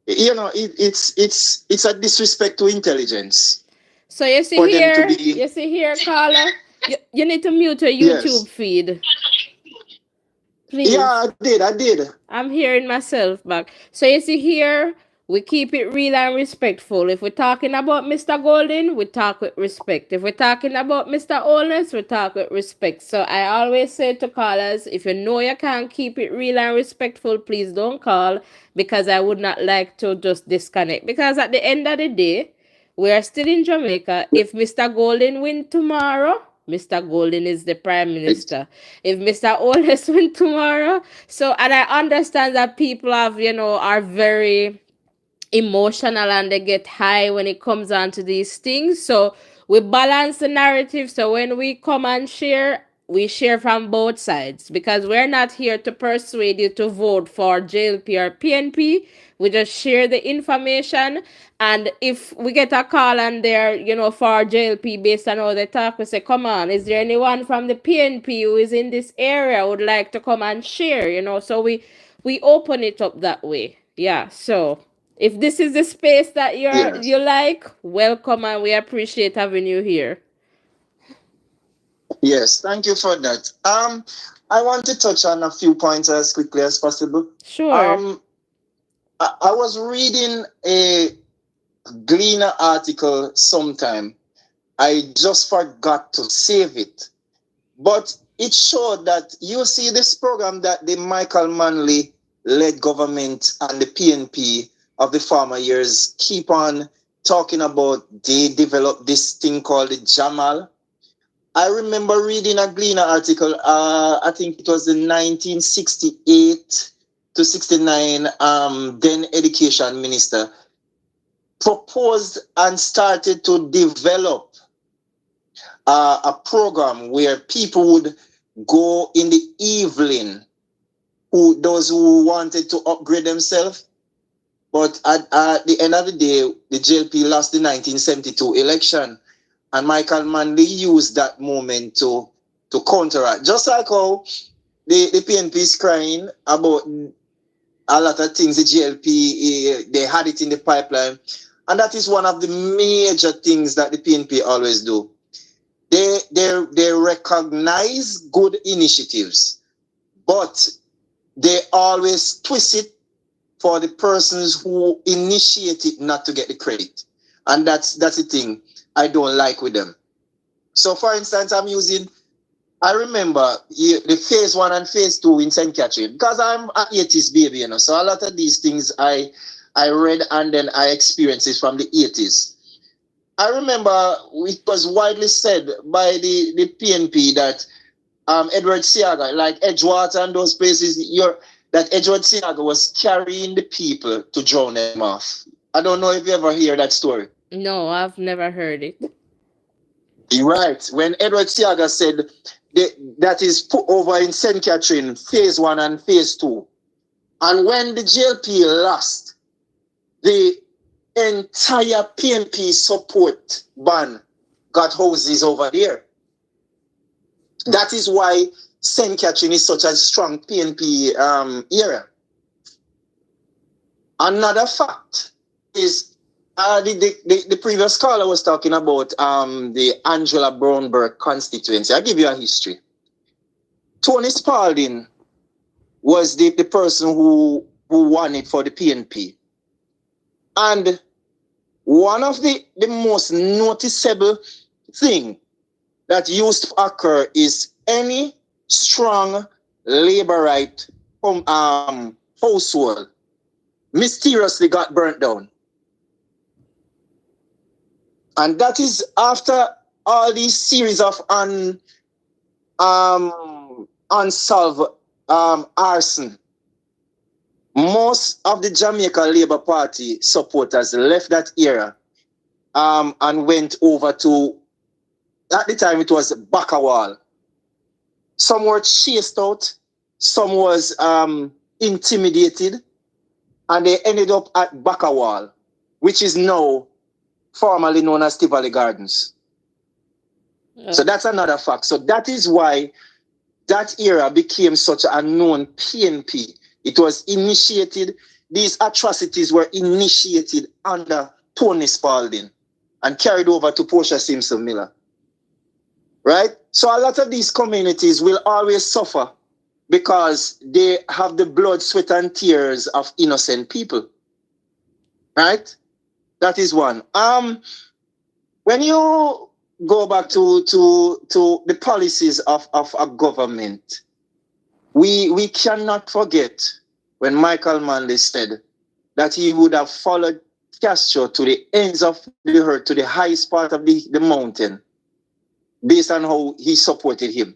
it's a disrespect to intelligence So for them to be. you see here, caller. You need to mute your YouTube Yes, feed, yeah, please. I did. I'm hearing myself back. So you see here, we keep it real and respectful. If we're talking about Mr. Golden, we talk with respect. If we're talking about Mr. Oldness, we talk with respect. So I always say to callers, if you know you can't keep it real and respectful, please don't call because I would not like to just disconnect. Because at the end of the day, we are still in Jamaica. If Mr. Golden win tomorrow, Mr. Golden is the prime minister. If Mr. Oldest win tomorrow, so and I understand that people are very emotional and they get high when it comes on to these things. So we balance the narrative. So when we come and share, we share from both sides because we're not here to persuade you to vote for JLP or PNP. We just share the information. And if we get a call and they're, for JLP based on how they talk, we say, come on, is there anyone from the PNP who is in this area would like to come and share? So we open it up that way. Yeah. So if this is the space that Yes, you like, welcome and we appreciate having you here. yes. Thank you for that. I want to touch on a few points as quickly as possible. Sure. Um, I was reading a Gleaner article sometime. I just forgot to save it. But it showed that you see this program that the Michael Manley led government and the PNP of the former years keep on talking about. They developed this thing called the Jamal. I remember reading a Gleaner article, I think it was the 1968 to 69 then education minister proposed and started to develop a program where people would go in the evening, those who wanted to upgrade themselves. But at the end of the day, the JLP lost the 1972 election, and Michael Manley used that moment to counteract. Just like how the PNP is crying about a lot of things, the JLP, they had it in the pipeline. And that is one of the major things that the PNP always do. They recognize good initiatives, but they always twist it for the persons who initiate it not to get the credit. And that's the thing I don't like with them. So for instance, I remember the phase 1 and phase 2 in St. Catherine, because I'm an 80s baby, so a lot of these things I read and then I experienced it from the 80s. I remember it was widely said by the PNP that Edward Siaga, like Edgewater and those places, that Edward Siaga was carrying the people to drown them off. I don't know if you ever hear that story. No, I've never heard it. Right. When Edward Siaga said that is put over in St. Catherine, phase 1 and phase 2. And when the JLP lost, the entire PNP support band got houses over there. That is why St. Catherine is such a strong PNP area. Another fact is the previous caller was talking about the Angela Brownberg constituency. I'll give you a history. Tony Spalding was the person who won it for the PNP. And one of the most noticeable thing that used to occur is any strong laborite household mysteriously got burnt down. And that is after all these series of unsolved arson. Most of the Jamaica Labour Party supporters left that era and went over to, at the time it was Bakawal. Some were chased out, some was intimidated, and they ended up at Bakawal, which is now formerly known as Tivoli Gardens. So that's another fact. So that is why that era became such a known PNP. It was initiated, these atrocities were initiated under Tony Spalding and carried over to Portia Simpson Miller. Right? So a lot of these communities will always suffer because they have the blood, sweat, and tears of innocent people. Right? That is one. When you go back to the policies of a government, we cannot forget when Michael Manley said that he would have followed Castro to the ends of the earth, to the highest part of the mountain, based on how he supported him.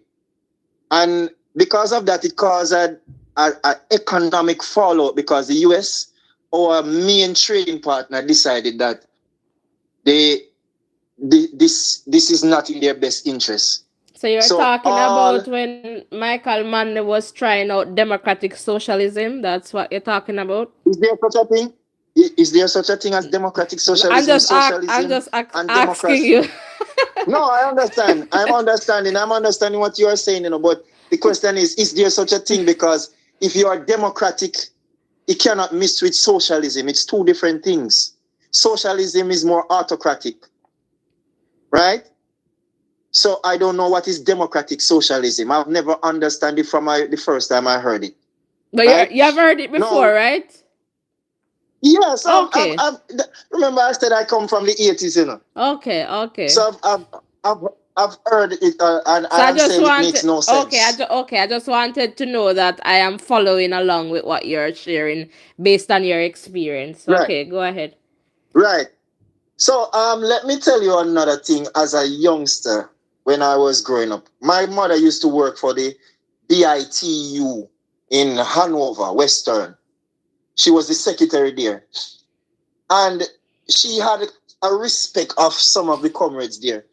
And because of that, it caused an economic fallout because the US, our main trading partner, decided that this is not in their best interest. So you're talking about when Michael Mann was trying out democratic socialism? That's what you're talking about? Is there such a thing? Is there such a thing as democratic socialism? I'm just asking you. No, I understand. I'm understanding what you are saying, but the question is there such a thing? Because if you are democratic, it cannot mix with socialism. It's two different things. Socialism is more autocratic, right? So I don't know what is democratic socialism. I've never understood it from the first time I heard it. But right? You have heard it before, right? Yes. Okay. Remember I said I come from the 80s, Okay. So I've heard it, and so I'm saying it makes no sense. I just wanted to know that I am following along with what you're sharing based on your experience. Right. Okay, go ahead. Right. So let me tell you another thing. As a youngster, when I was growing up, my mother used to work for the BITU in Hanover, Western. She was the secretary there. And she had a respect of some of the comrades there.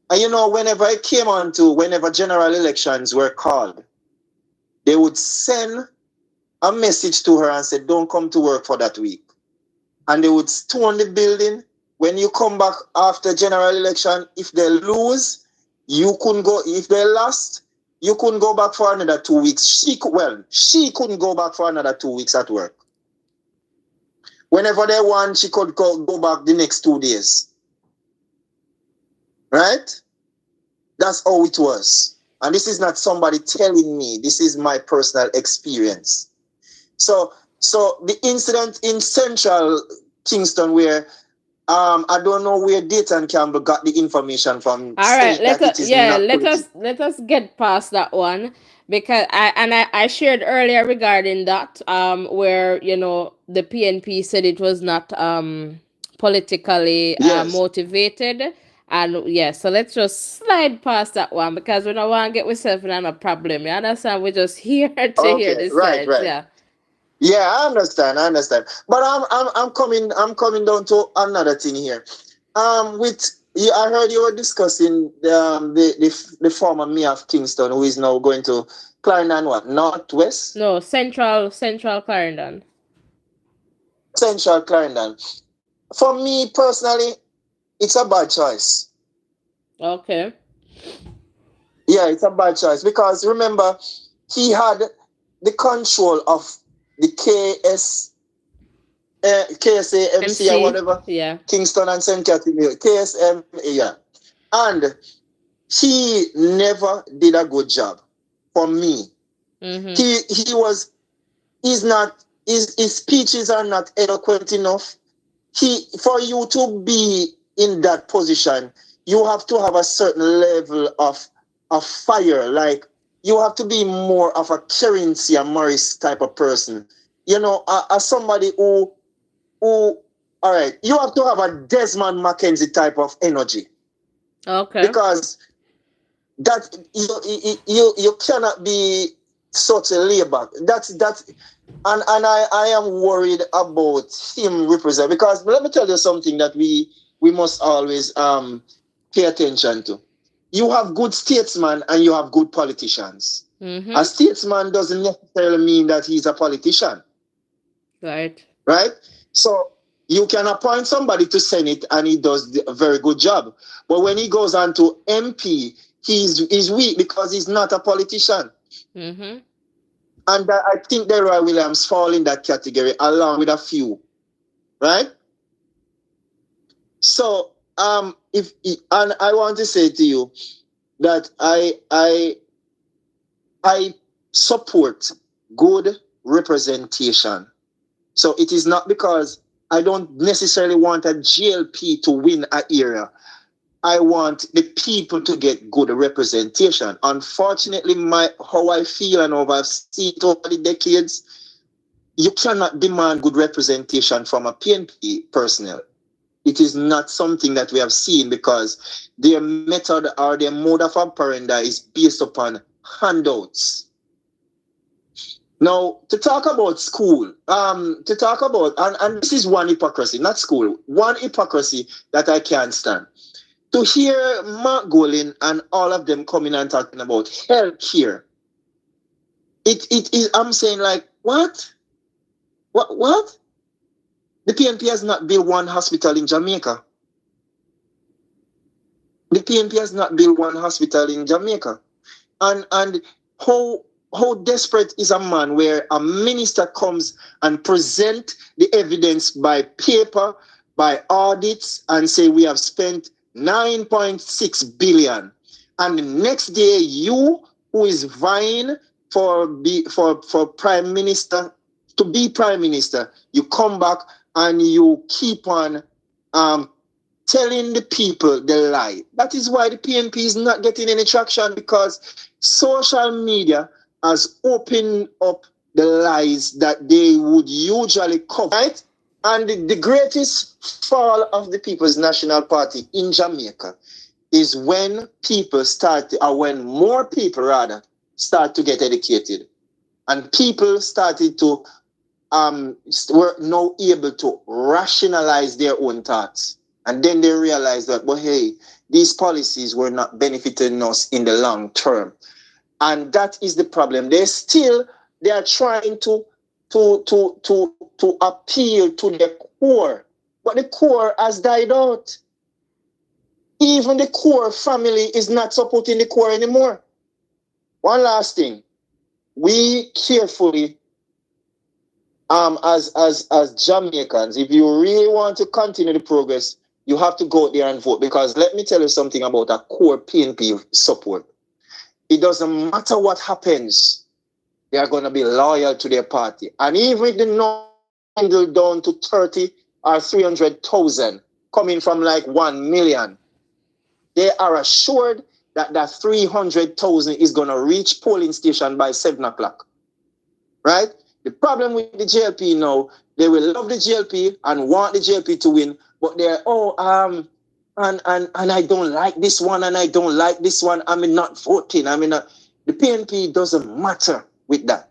And whenever it came on to whenever general elections were called, they would send a message to her and say, don't come to work for that week. And they would stone the building. When you come back after general election, if they lose, you couldn't go. If they lost, you couldn't go back for another 2 weeks. She couldn't go back for another 2 weeks at work. Whenever they won, she could go back the next 2 days. Right? That's how it was. And this is not somebody telling me. This is my personal experience. So the incident in Central Kingston where I don't know where Dayton Campbell got the information from. All right, let us get past that one, because I shared earlier regarding that where the PNP said it was not politically motivated, and so let's just slide past that one because we don't want to get ourselves in a problem. You understand? We're just here to hear this side. Right. Yeah, I understand. But I'm coming down to another thing here. With I heard you were discussing the former mayor of Kingston, who is now going to Clarendon, what, Northwest? No, Central Clarendon. Central Clarendon. For me personally, it's a bad choice. Okay. Yeah, it's a bad choice because remember, he had the control of the KSA MC or whatever, yeah. Kingston and St. Catherine, KSM, yeah. And he never did a good job for me. Mm-hmm. His speeches are not eloquent enough. For you to be in that position, you have to have a certain level of fire. Like, you have to be more of a Currency and Morris type of person. You know, as somebody who, all right, you have to have a Desmond Mackenzie type of energy. Okay. Because that you cannot be such a labor. That's and I am worried about him represent, because let me tell you something that we must always pay attention to. You have good statesmen and you have good politicians. Mm-hmm. A statesman doesn't necessarily mean that he's a politician. Right. Right? So you can appoint somebody to Senate and he does a very good job. But when he goes on to MP, he's weak because he's not a politician. Mm-hmm. And I think Delroy Williams fall in that category along with a few. Right? So and I want to say to you that I support good representation. So it is not because I don't necessarily want a JLP to win an area. I want the people to get good representation. Unfortunately, how I feel and how I've seen it over the decades, you cannot demand good representation from a PNP personnel. It is not something that we have seen because their method or their mode of operandi is based upon handouts. Now, to talk about school, and this is one hypocrisy, not school, one hypocrisy that I can't stand. To hear Mark Golin and all of them coming and talking about health care, it is, I'm saying, like, what? What? The PNP has not built one hospital in Jamaica. The PNP has not built one hospital in Jamaica. And how desperate is a man where a minister comes and present the evidence by paper, by audits, and say we have spent 9.6 billion. And the next day, you who is vying for prime minister, to be prime minister, you come back and you keep on telling the people the lie. That is why the PNP is not getting any traction, because social media has opened up the lies that they would usually cover, right? And the greatest fall of the People's National Party in Jamaica is when when more people rather start to get educated, and people started to were now able to rationalize their own thoughts. And then they realized that, well, hey, these policies were not benefiting us in the long term. And that is the problem. They are trying to appeal to the core. But the core has died out. Even the core family is not supporting the core anymore. One last thing. We carefully, as Jamaicans, if you really want to continue the progress, you have to go out there and vote. Because let me tell you something about a core PNP support. It doesn't matter what happens, they are going to be loyal to their party. And even if the number down to 30 or 300,000, coming from like 1 million, they are assured that 300,000 is going to reach polling station by 7 o'clock. Right? The problem with the JLP now, they will love the JLP and want the JLP to win, but they're, and I don't like this one, and I don't like this one. I'm not voting. The PNP doesn't matter with that.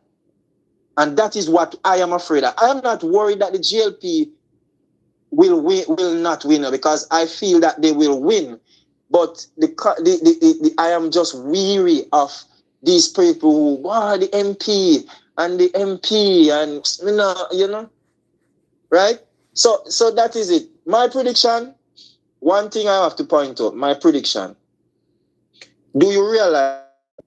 And that is what I am afraid of. I am not worried that the JLP will not win, because I feel that they will win. But I am just weary of these people who, wow, the MP and the MP, and right? So that is it. My prediction. One thing I have to point out. My prediction. Do you realize that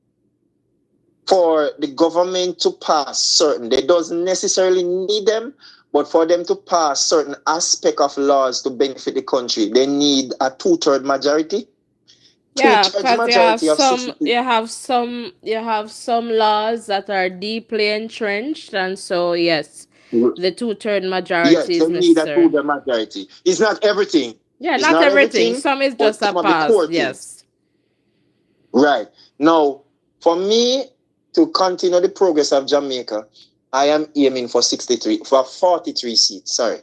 for the government to pass certain, they doesn't necessarily need them, but for them to pass certain aspect of laws to benefit the country, they need a two-third majority. Yeah, Two-thirds because majority of 60. you have some laws that are deeply entrenched, and so yes, the two-third majority Yes, is they need a necessary. two-third majority. It's not everything. Yeah, It's not not everything. everything, Some is but just a some of the pass. core things. Yes. Right. Now, for me to continue the progress of Jamaica, I am aiming for 43 seats. Sorry.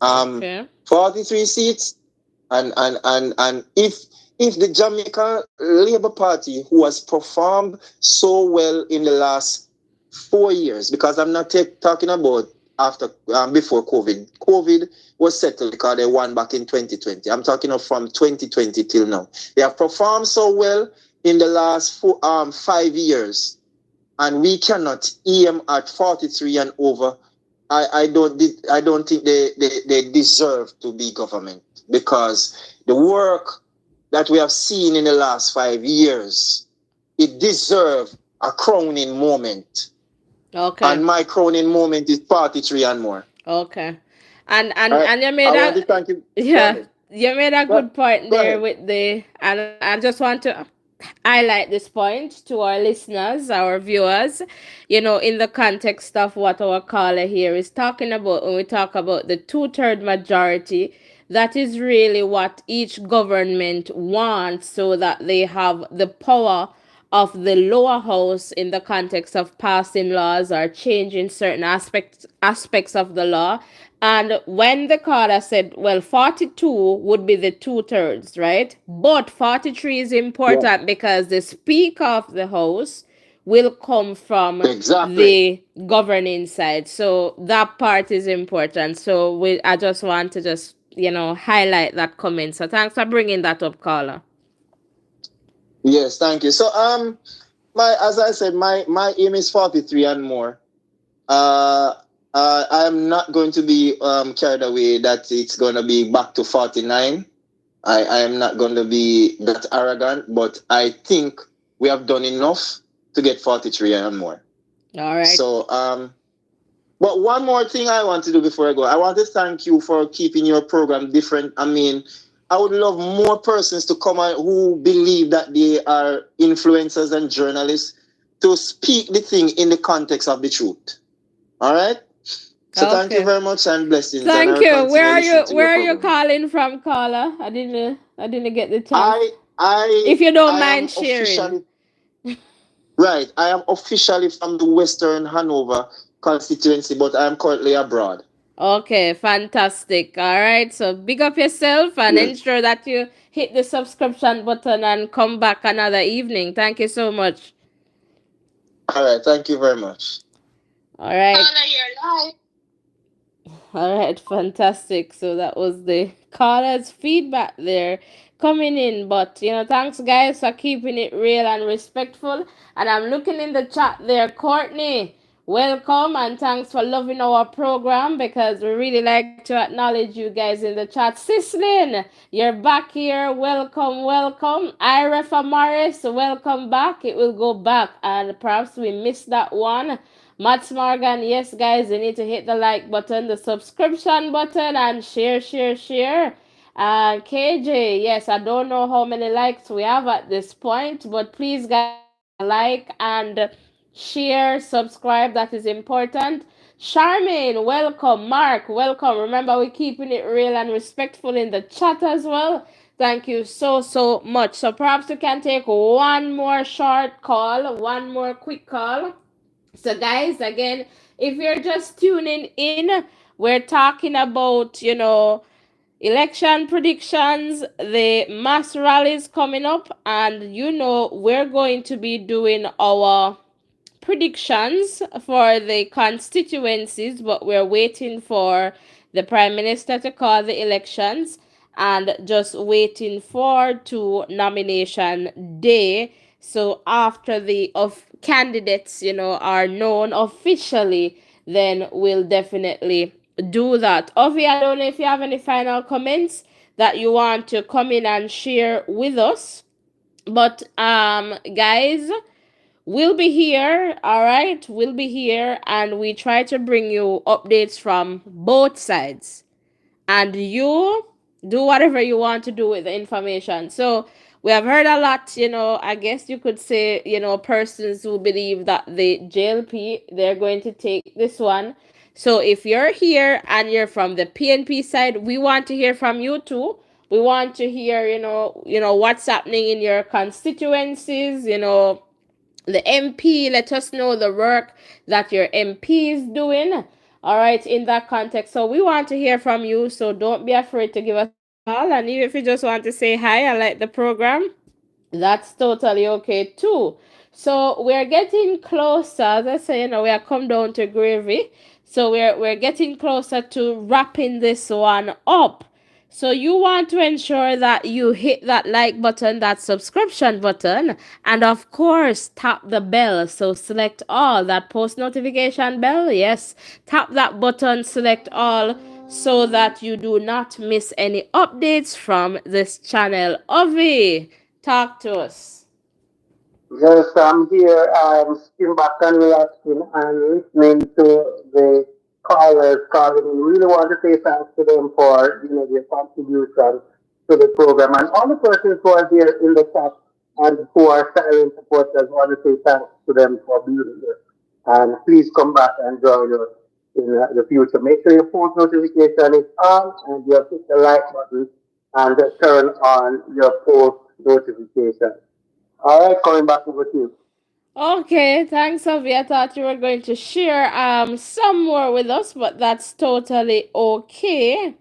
Okay. 43 seats, and if the Jamaica Labour Party, who has performed so well in the last 4 years, because I'm not talking about after before COVID. COVID was settled because they won back in 2020. I'm talking of from 2020 till now. They have performed so well in the last 5 years, and we cannot aim at 43 and over. I don't think they deserve to be government, because the work that we have seen in the last 5 years, it deserves a crowning moment. Okay. And my crowning moment is 43 and more. Okay. All right. And you made I want a to thank you. Go yeah, ahead. you made a Go, good point go there ahead. with the, and I just want to highlight this point to our listeners, our viewers, in the context of what our caller here is talking about. When we talk about the two-third majority, that is really what each government wants, so that they have the power of the lower house in the context of passing laws or changing certain aspects of the law. And when the caller said, well, 42 would be the two-thirds, right? But 43 is Yeah. important because the speaker of the house will come from Exactly. the governing side. So that part is important. So I just want to just, highlight that comment. So thanks for bringing that up, caller. Yes, thank you. So my as I said, my aim is 43 and more. Uh I'm not going to be carried away that it's gonna be back to 49. I am not going to be that arrogant, but I think we have done enough to get 43 and more. All right. So, but one more thing I want to do before I go, I want to thank you for keeping your program different. I mean, I would love more persons to come out who believe that they are influencers and journalists to speak the thing in the context of the truth. All right? So thank you Okay. very much and blessings, and I Thank will you. continue listening to your Where are you program. calling from, caller? I didn't get the chance. I I If you don't I am mind sharing. officially right. I am officially from the Western Hanover constituency, but I am currently abroad. Okay, fantastic. All right. So big up yourself and Yes. ensure that you hit the subscription button and come back another evening. Thank you so much. All right. Thank you very much. All right. All right, fantastic. So that was the callers' feedback there coming in. But thanks guys for keeping it real and respectful. And I'm looking in the chat there, Courtney. Welcome and thanks for loving our program, because we really like to acknowledge you guys in the chat. Sislin, you're back here. Welcome, welcome. Ira Morris, welcome back. It will go back, and perhaps we missed that one. Mats Morgan, yes, guys, you need to hit the like button, the subscription button, and share, share, share. KJ, yes, I don't know how many likes we have at this point, but please, guys, like and share, subscribe, that is important. Charmaine, welcome. Mark, welcome. Remember, we're keeping it real and respectful in the chat as well. Thank you so, so much. So perhaps we can take one more short call, one more quick call. So, guys, again, if you're just tuning in, we're talking about, election predictions, the mass rallies coming up, and, we're going to be doing our predictions for the constituencies, but we're waiting for the Prime Minister to call the elections and just waiting for to nomination day. So after the of candidates, are known officially, then we'll definitely do that. Ovi, I don't know if you have any final comments that you want to come in and share with us. But guys, we'll be here, all right? We'll be here and we try to bring you updates from both sides, and you do whatever you want to do with the information. So we have heard a lot, I guess you could say, persons who believe that the JLP, they're going to take this one. So if you're here and you're from the PNP side, we want to hear from you too. We want to hear, what's happening in your constituencies, the MP, let us know the work that your MP is doing. All right, in that context. So we want to hear from you. So don't be afraid to give us a call. And even if you just want to say hi, I like the program, that's totally okay too. So we're getting closer. As I say, we are come down to gravy. So we're getting closer to wrapping this one up. So you want to ensure that you hit that like button, that subscription button, and of course tap the bell. So select all, that post notification bell. Yes, tap that button, select all, so that you do not miss any updates from this channel. Ovi, talk to us. Yes, I'm here. I'm sitting back and relaxing and listening to the callers calling in. Really want to say thanks to them for their contribution to the program, and all the persons who are there in the chat and who are silent supporters. Want to say thanks to them for being here. And please come back and join us in the future. Make sure your post notification is on and you have hit the like button and turn on your post notification. All right, coming back over to you. Okay, thanks, Avi. I thought you were going to share some more with us, but that's totally okay.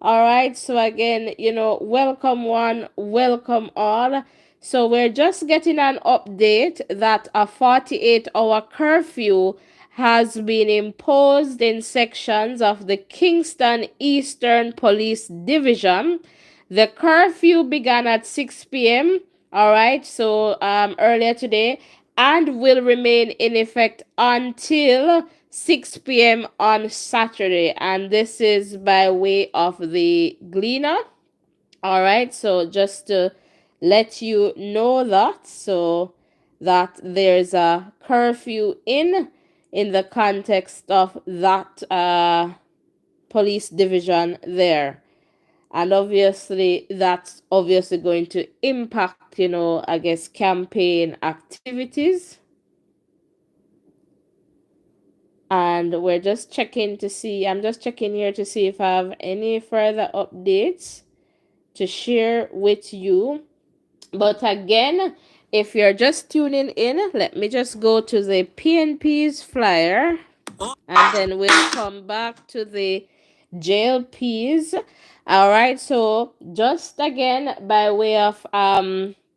All right, so again, welcome one, welcome all. So we're just getting an update that a 48-hour curfew has been imposed in sections of the Kingston Eastern Police Division. The curfew began at 6 p.m. All right, so earlier today, and will remain in effect until 6 p.m. on Saturday. And this is by way of the Gleaner. All right, so just to let you know that, so that there's a curfew in the context of that police division there. And obviously that's obviously going to impact, I guess, campaign activities. And we're just checking to see, I'm just checking here to see if I have any further updates to share with you. But again, if you're just tuning in, let me just go to the PNP's flyer and then we'll come back to the JLPs. All right, so just again by way of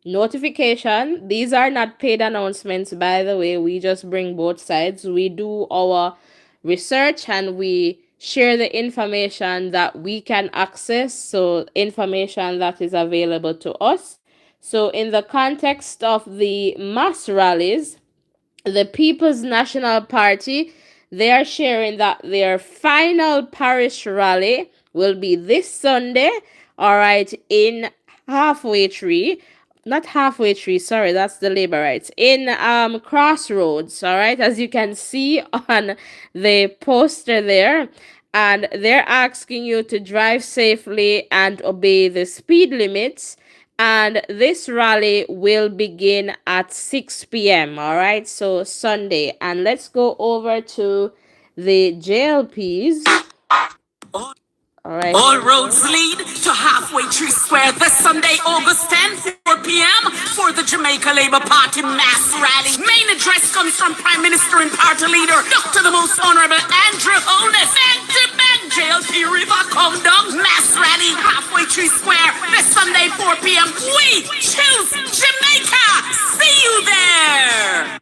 notification, these are not paid announcements, by the way. We just bring both sides. We do our research and we share the information that we can access, so information that is available to us. So in the context of the mass rallies, the People's National Party, they are sharing that their final parish rally will be this Sunday, all right, in Halfway Tree. Not Halfway Tree, sorry, that's the Labor Rights. In Crossroads, all right, as you can see on the poster there. And they're asking you to drive safely and obey the speed limits, and this rally will begin at 6 p.m. All right, so Sunday. And let's go over to the JLPs. All right. All roads lead to Halfway Tree Square this Sunday, August 10th, 4 p.m. for the Jamaica Labour Party mass rally. Main address comes from Prime Minister and Party Leader, Dr. the Most Honorable Andrew Holness. Beg JLP River, come down. Mass rally, Halfway Tree Square this Sunday, 4 p.m. We choose Jamaica. See you there.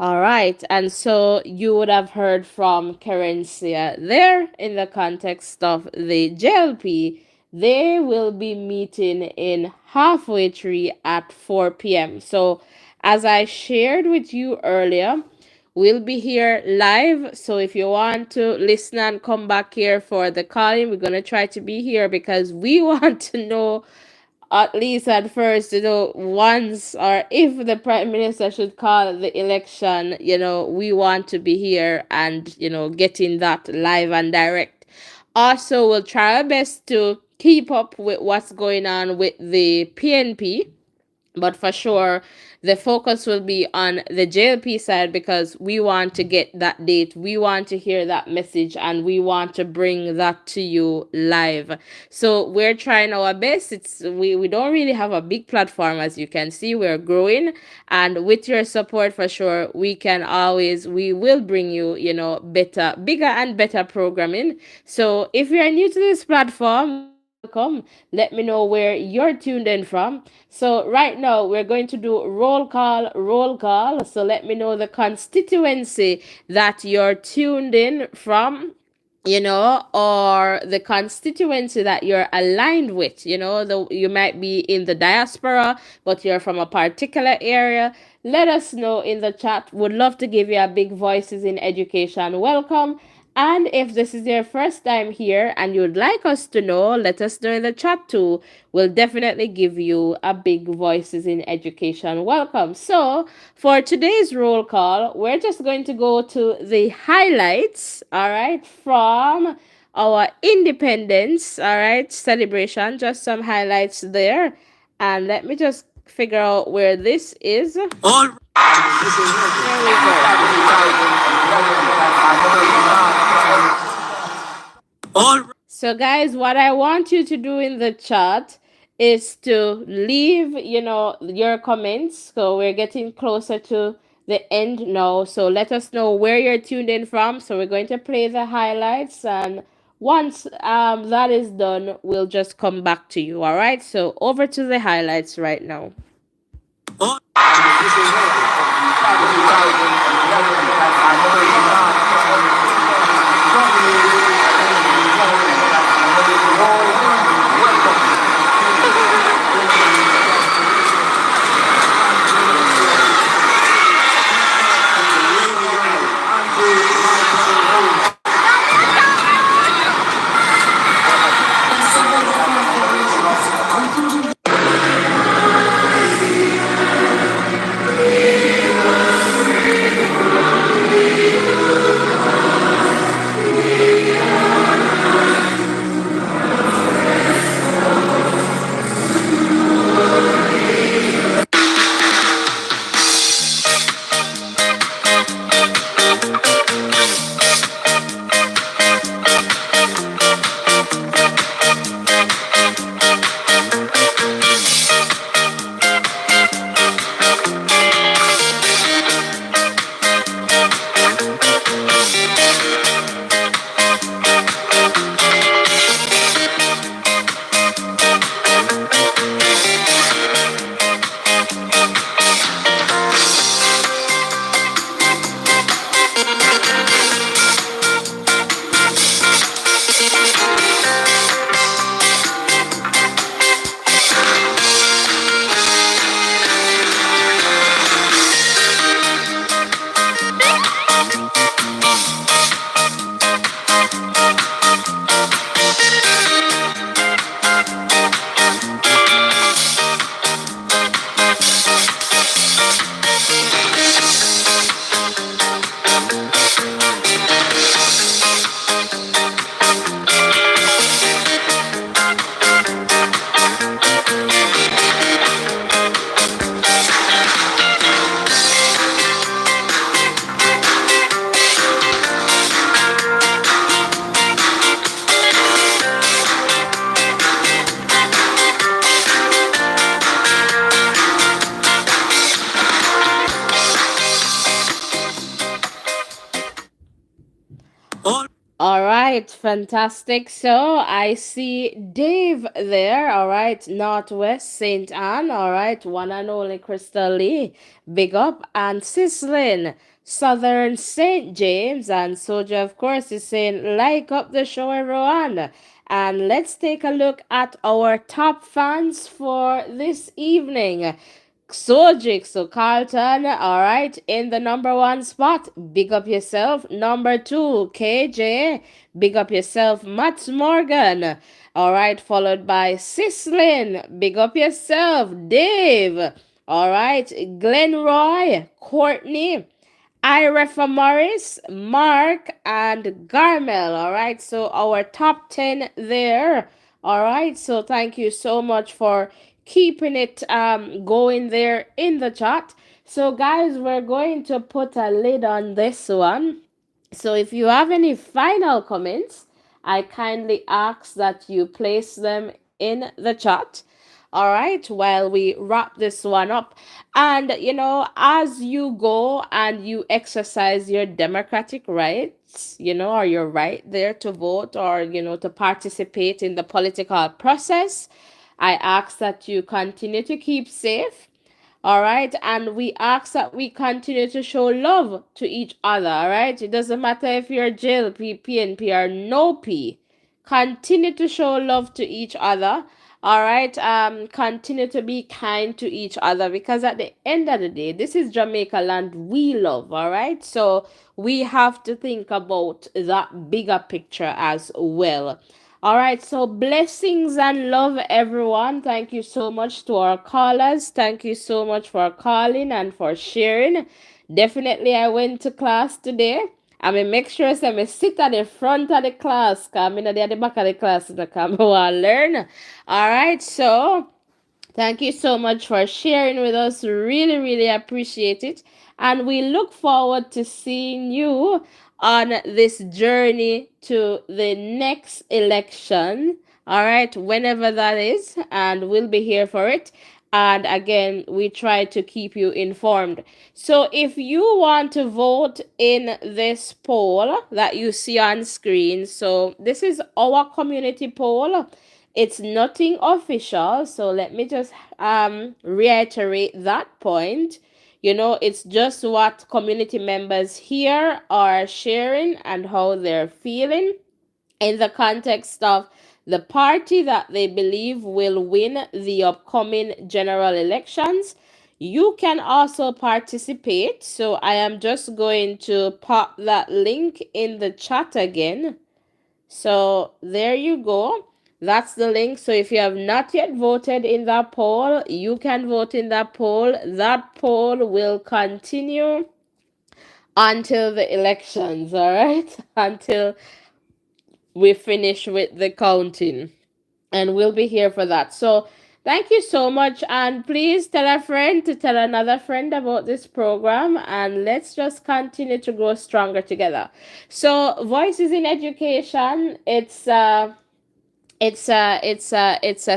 All right, and so you would have heard from Carencia there in the context of the JLP. They will be meeting in Halfway Tree at 4 p.m. So, as I shared with you earlier, we'll be here live. So, if you want to listen and come back here for the calling, we're going to try to be here because we want to know, at least at first, once or if the prime minister should call the election, we want to be here and, getting that live and direct. Also, we'll try our best to keep up with what's going on with the PNP, but for sure the focus will be on the JLP side because we want to get that date, we want to hear that message, and we want to bring that to you live. So we're trying our best. We don't really have a big platform, as you can see. We're growing, and with your support, for sure, we will bring you, better, bigger and better programming. So if you're new to this platform, welcome. Let me know where you're tuned in from. So right now we're going to do roll call, roll call. So let me know the constituency that you're tuned in from, or the constituency that you're aligned with. You might be in the diaspora, but you're from a particular area. Let us know in the chat. Would love to give you a big Voices in Education welcome. And if this is your first time here and you'd like us to know, let us know in the chat too. We'll definitely give you a big Voices in Education welcome. So, for today's roll call, we're just going to go to the highlights, all right, from our independence, all right, celebration. Just some highlights there. And let me just figure out where this is. All Here we go. all So, guys, what I want you to do in the chat is to leave, your comments. So, we're getting closer to the end now. So, let us know where you're tuned in from. So, we're going to play the highlights. And once that is done, we'll just come back to you. All right. So, over to the highlights right now. all All right, fantastic. So I see Dave there. All right, Northwest St. Anne. All right, one and only Crystal Lee. Big up. And Sislin. Southern St. James, and Soja, of course, is saying, like up the show, everyone. And let's take a look at our top fans for this evening. Sojic, so Carlton, all right, in the number one spot. Big up yourself. Number two, KJ. Big up yourself. Matt Morgan. All right, followed by Sislin. Big up yourself. Dave. All right, Glenroy. Courtney. Irefa Morris, Mark, and Garmel. All right, so our top 10 there. All right, so thank you so much for keeping it going there in the chat. So, guys, we're going to put a lid on this one. So, if you have any final comments, I kindly ask that you place them in the chat. All right, while we wrap this one up. And, as you go and you exercise your democratic rights, or your right there to vote or, to participate in the political process, I ask that you continue to keep safe. All right. And we ask that we continue to show love to each other. All right. It doesn't matter if you're JLP, PNP, or no P. Continue to show love to each other. All right. Continue to be kind to each other, because at the end of the day, this is Jamaica land we love. All right. So we have to think about that bigger picture as well. All right, so blessings and love, everyone. Thank you so much to our callers. Thank you so much for calling and for sharing. Definitely, I went to class today. I mean, make sure I sit at the front of the class, because I'm at the back of the class, because I want to learn. All right, so thank you so much for sharing with us. Really, really appreciate it. And we look forward to seeing you on this journey to the next election. All right, whenever that is. And we'll be here for it. And again, we try to keep you informed. So if you want to vote in this poll that you see on screen, so this is our community poll. It's nothing official, so let me just reiterate that point. It's just what community members here are sharing and how they're feeling in the context of the party that they believe will win the upcoming general elections. You can also participate, so I am just going to pop that link in the chat again. So there you go. That's the link. So if you have not yet voted in that poll, you can vote in that poll. That poll will continue until the elections, all right? Until we finish with the counting. And we'll be here for that. So thank you so much. And please tell a friend to tell another friend about this program. And let's just continue to grow stronger together. So Voices in Education, it's a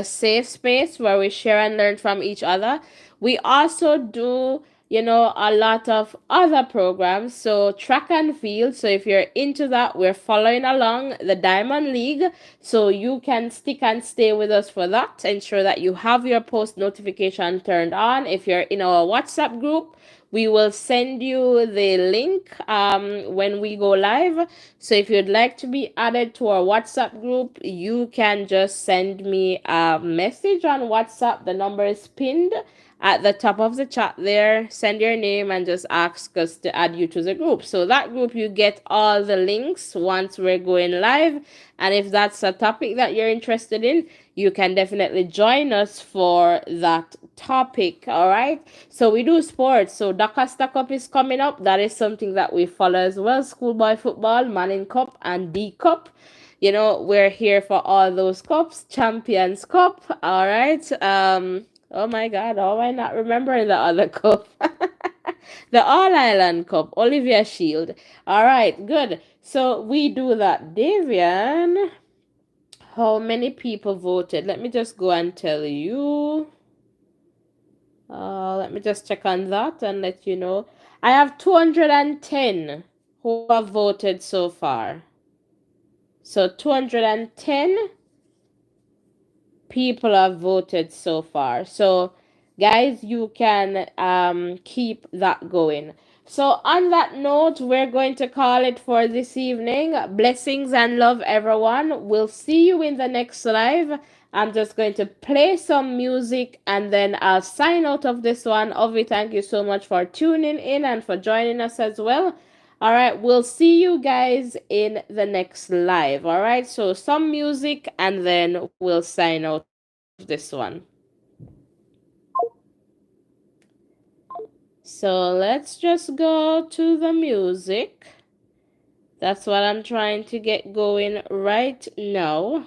safe space where we share and learn from each other. We also do, a lot of other programs. So track and field. So if you're into that, we're following along the Diamond League. So you can stick and stay with us for that. Ensure that you have your post notification turned on. If you're in our WhatsApp group, we will send you the link when we go live. So if you'd like to be added to our WhatsApp group, you can just send me a message on WhatsApp. The number is pinned at the top of the chat there. Send your name and just ask us to add you to the group. So that group, you get all the links once we're going live. And if that's a topic that you're interested in, you can definitely join us for that topic. All right. So we do sports. So Dakar Stack Up is coming up. That is something that we follow as well. Schoolboy football, Manning Cup, and D Cup. We're here for all those cups. Champions Cup. All right. Oh my God, how am I not remembering the other cup? The All Island Cup, Olivia Shield. All right, good. So we do that. Davian, how many people voted? Let me just go and tell you. Let me just check on that and let you know. I have 210 who have voted so far. So 210 people have voted so far. So guys, you can keep that going. So, on that note, we're going to call it for this evening. Blessings and love, everyone. We'll see you in the next live. I'm just going to play some music and then I'll sign out of this one. Ovi, thank you so much for tuning in and for joining us as well. All right, we'll see you guys in the next live. All right, so some music and then we'll sign out of this one. So let's just go to the music. That's what I'm trying to get going right now.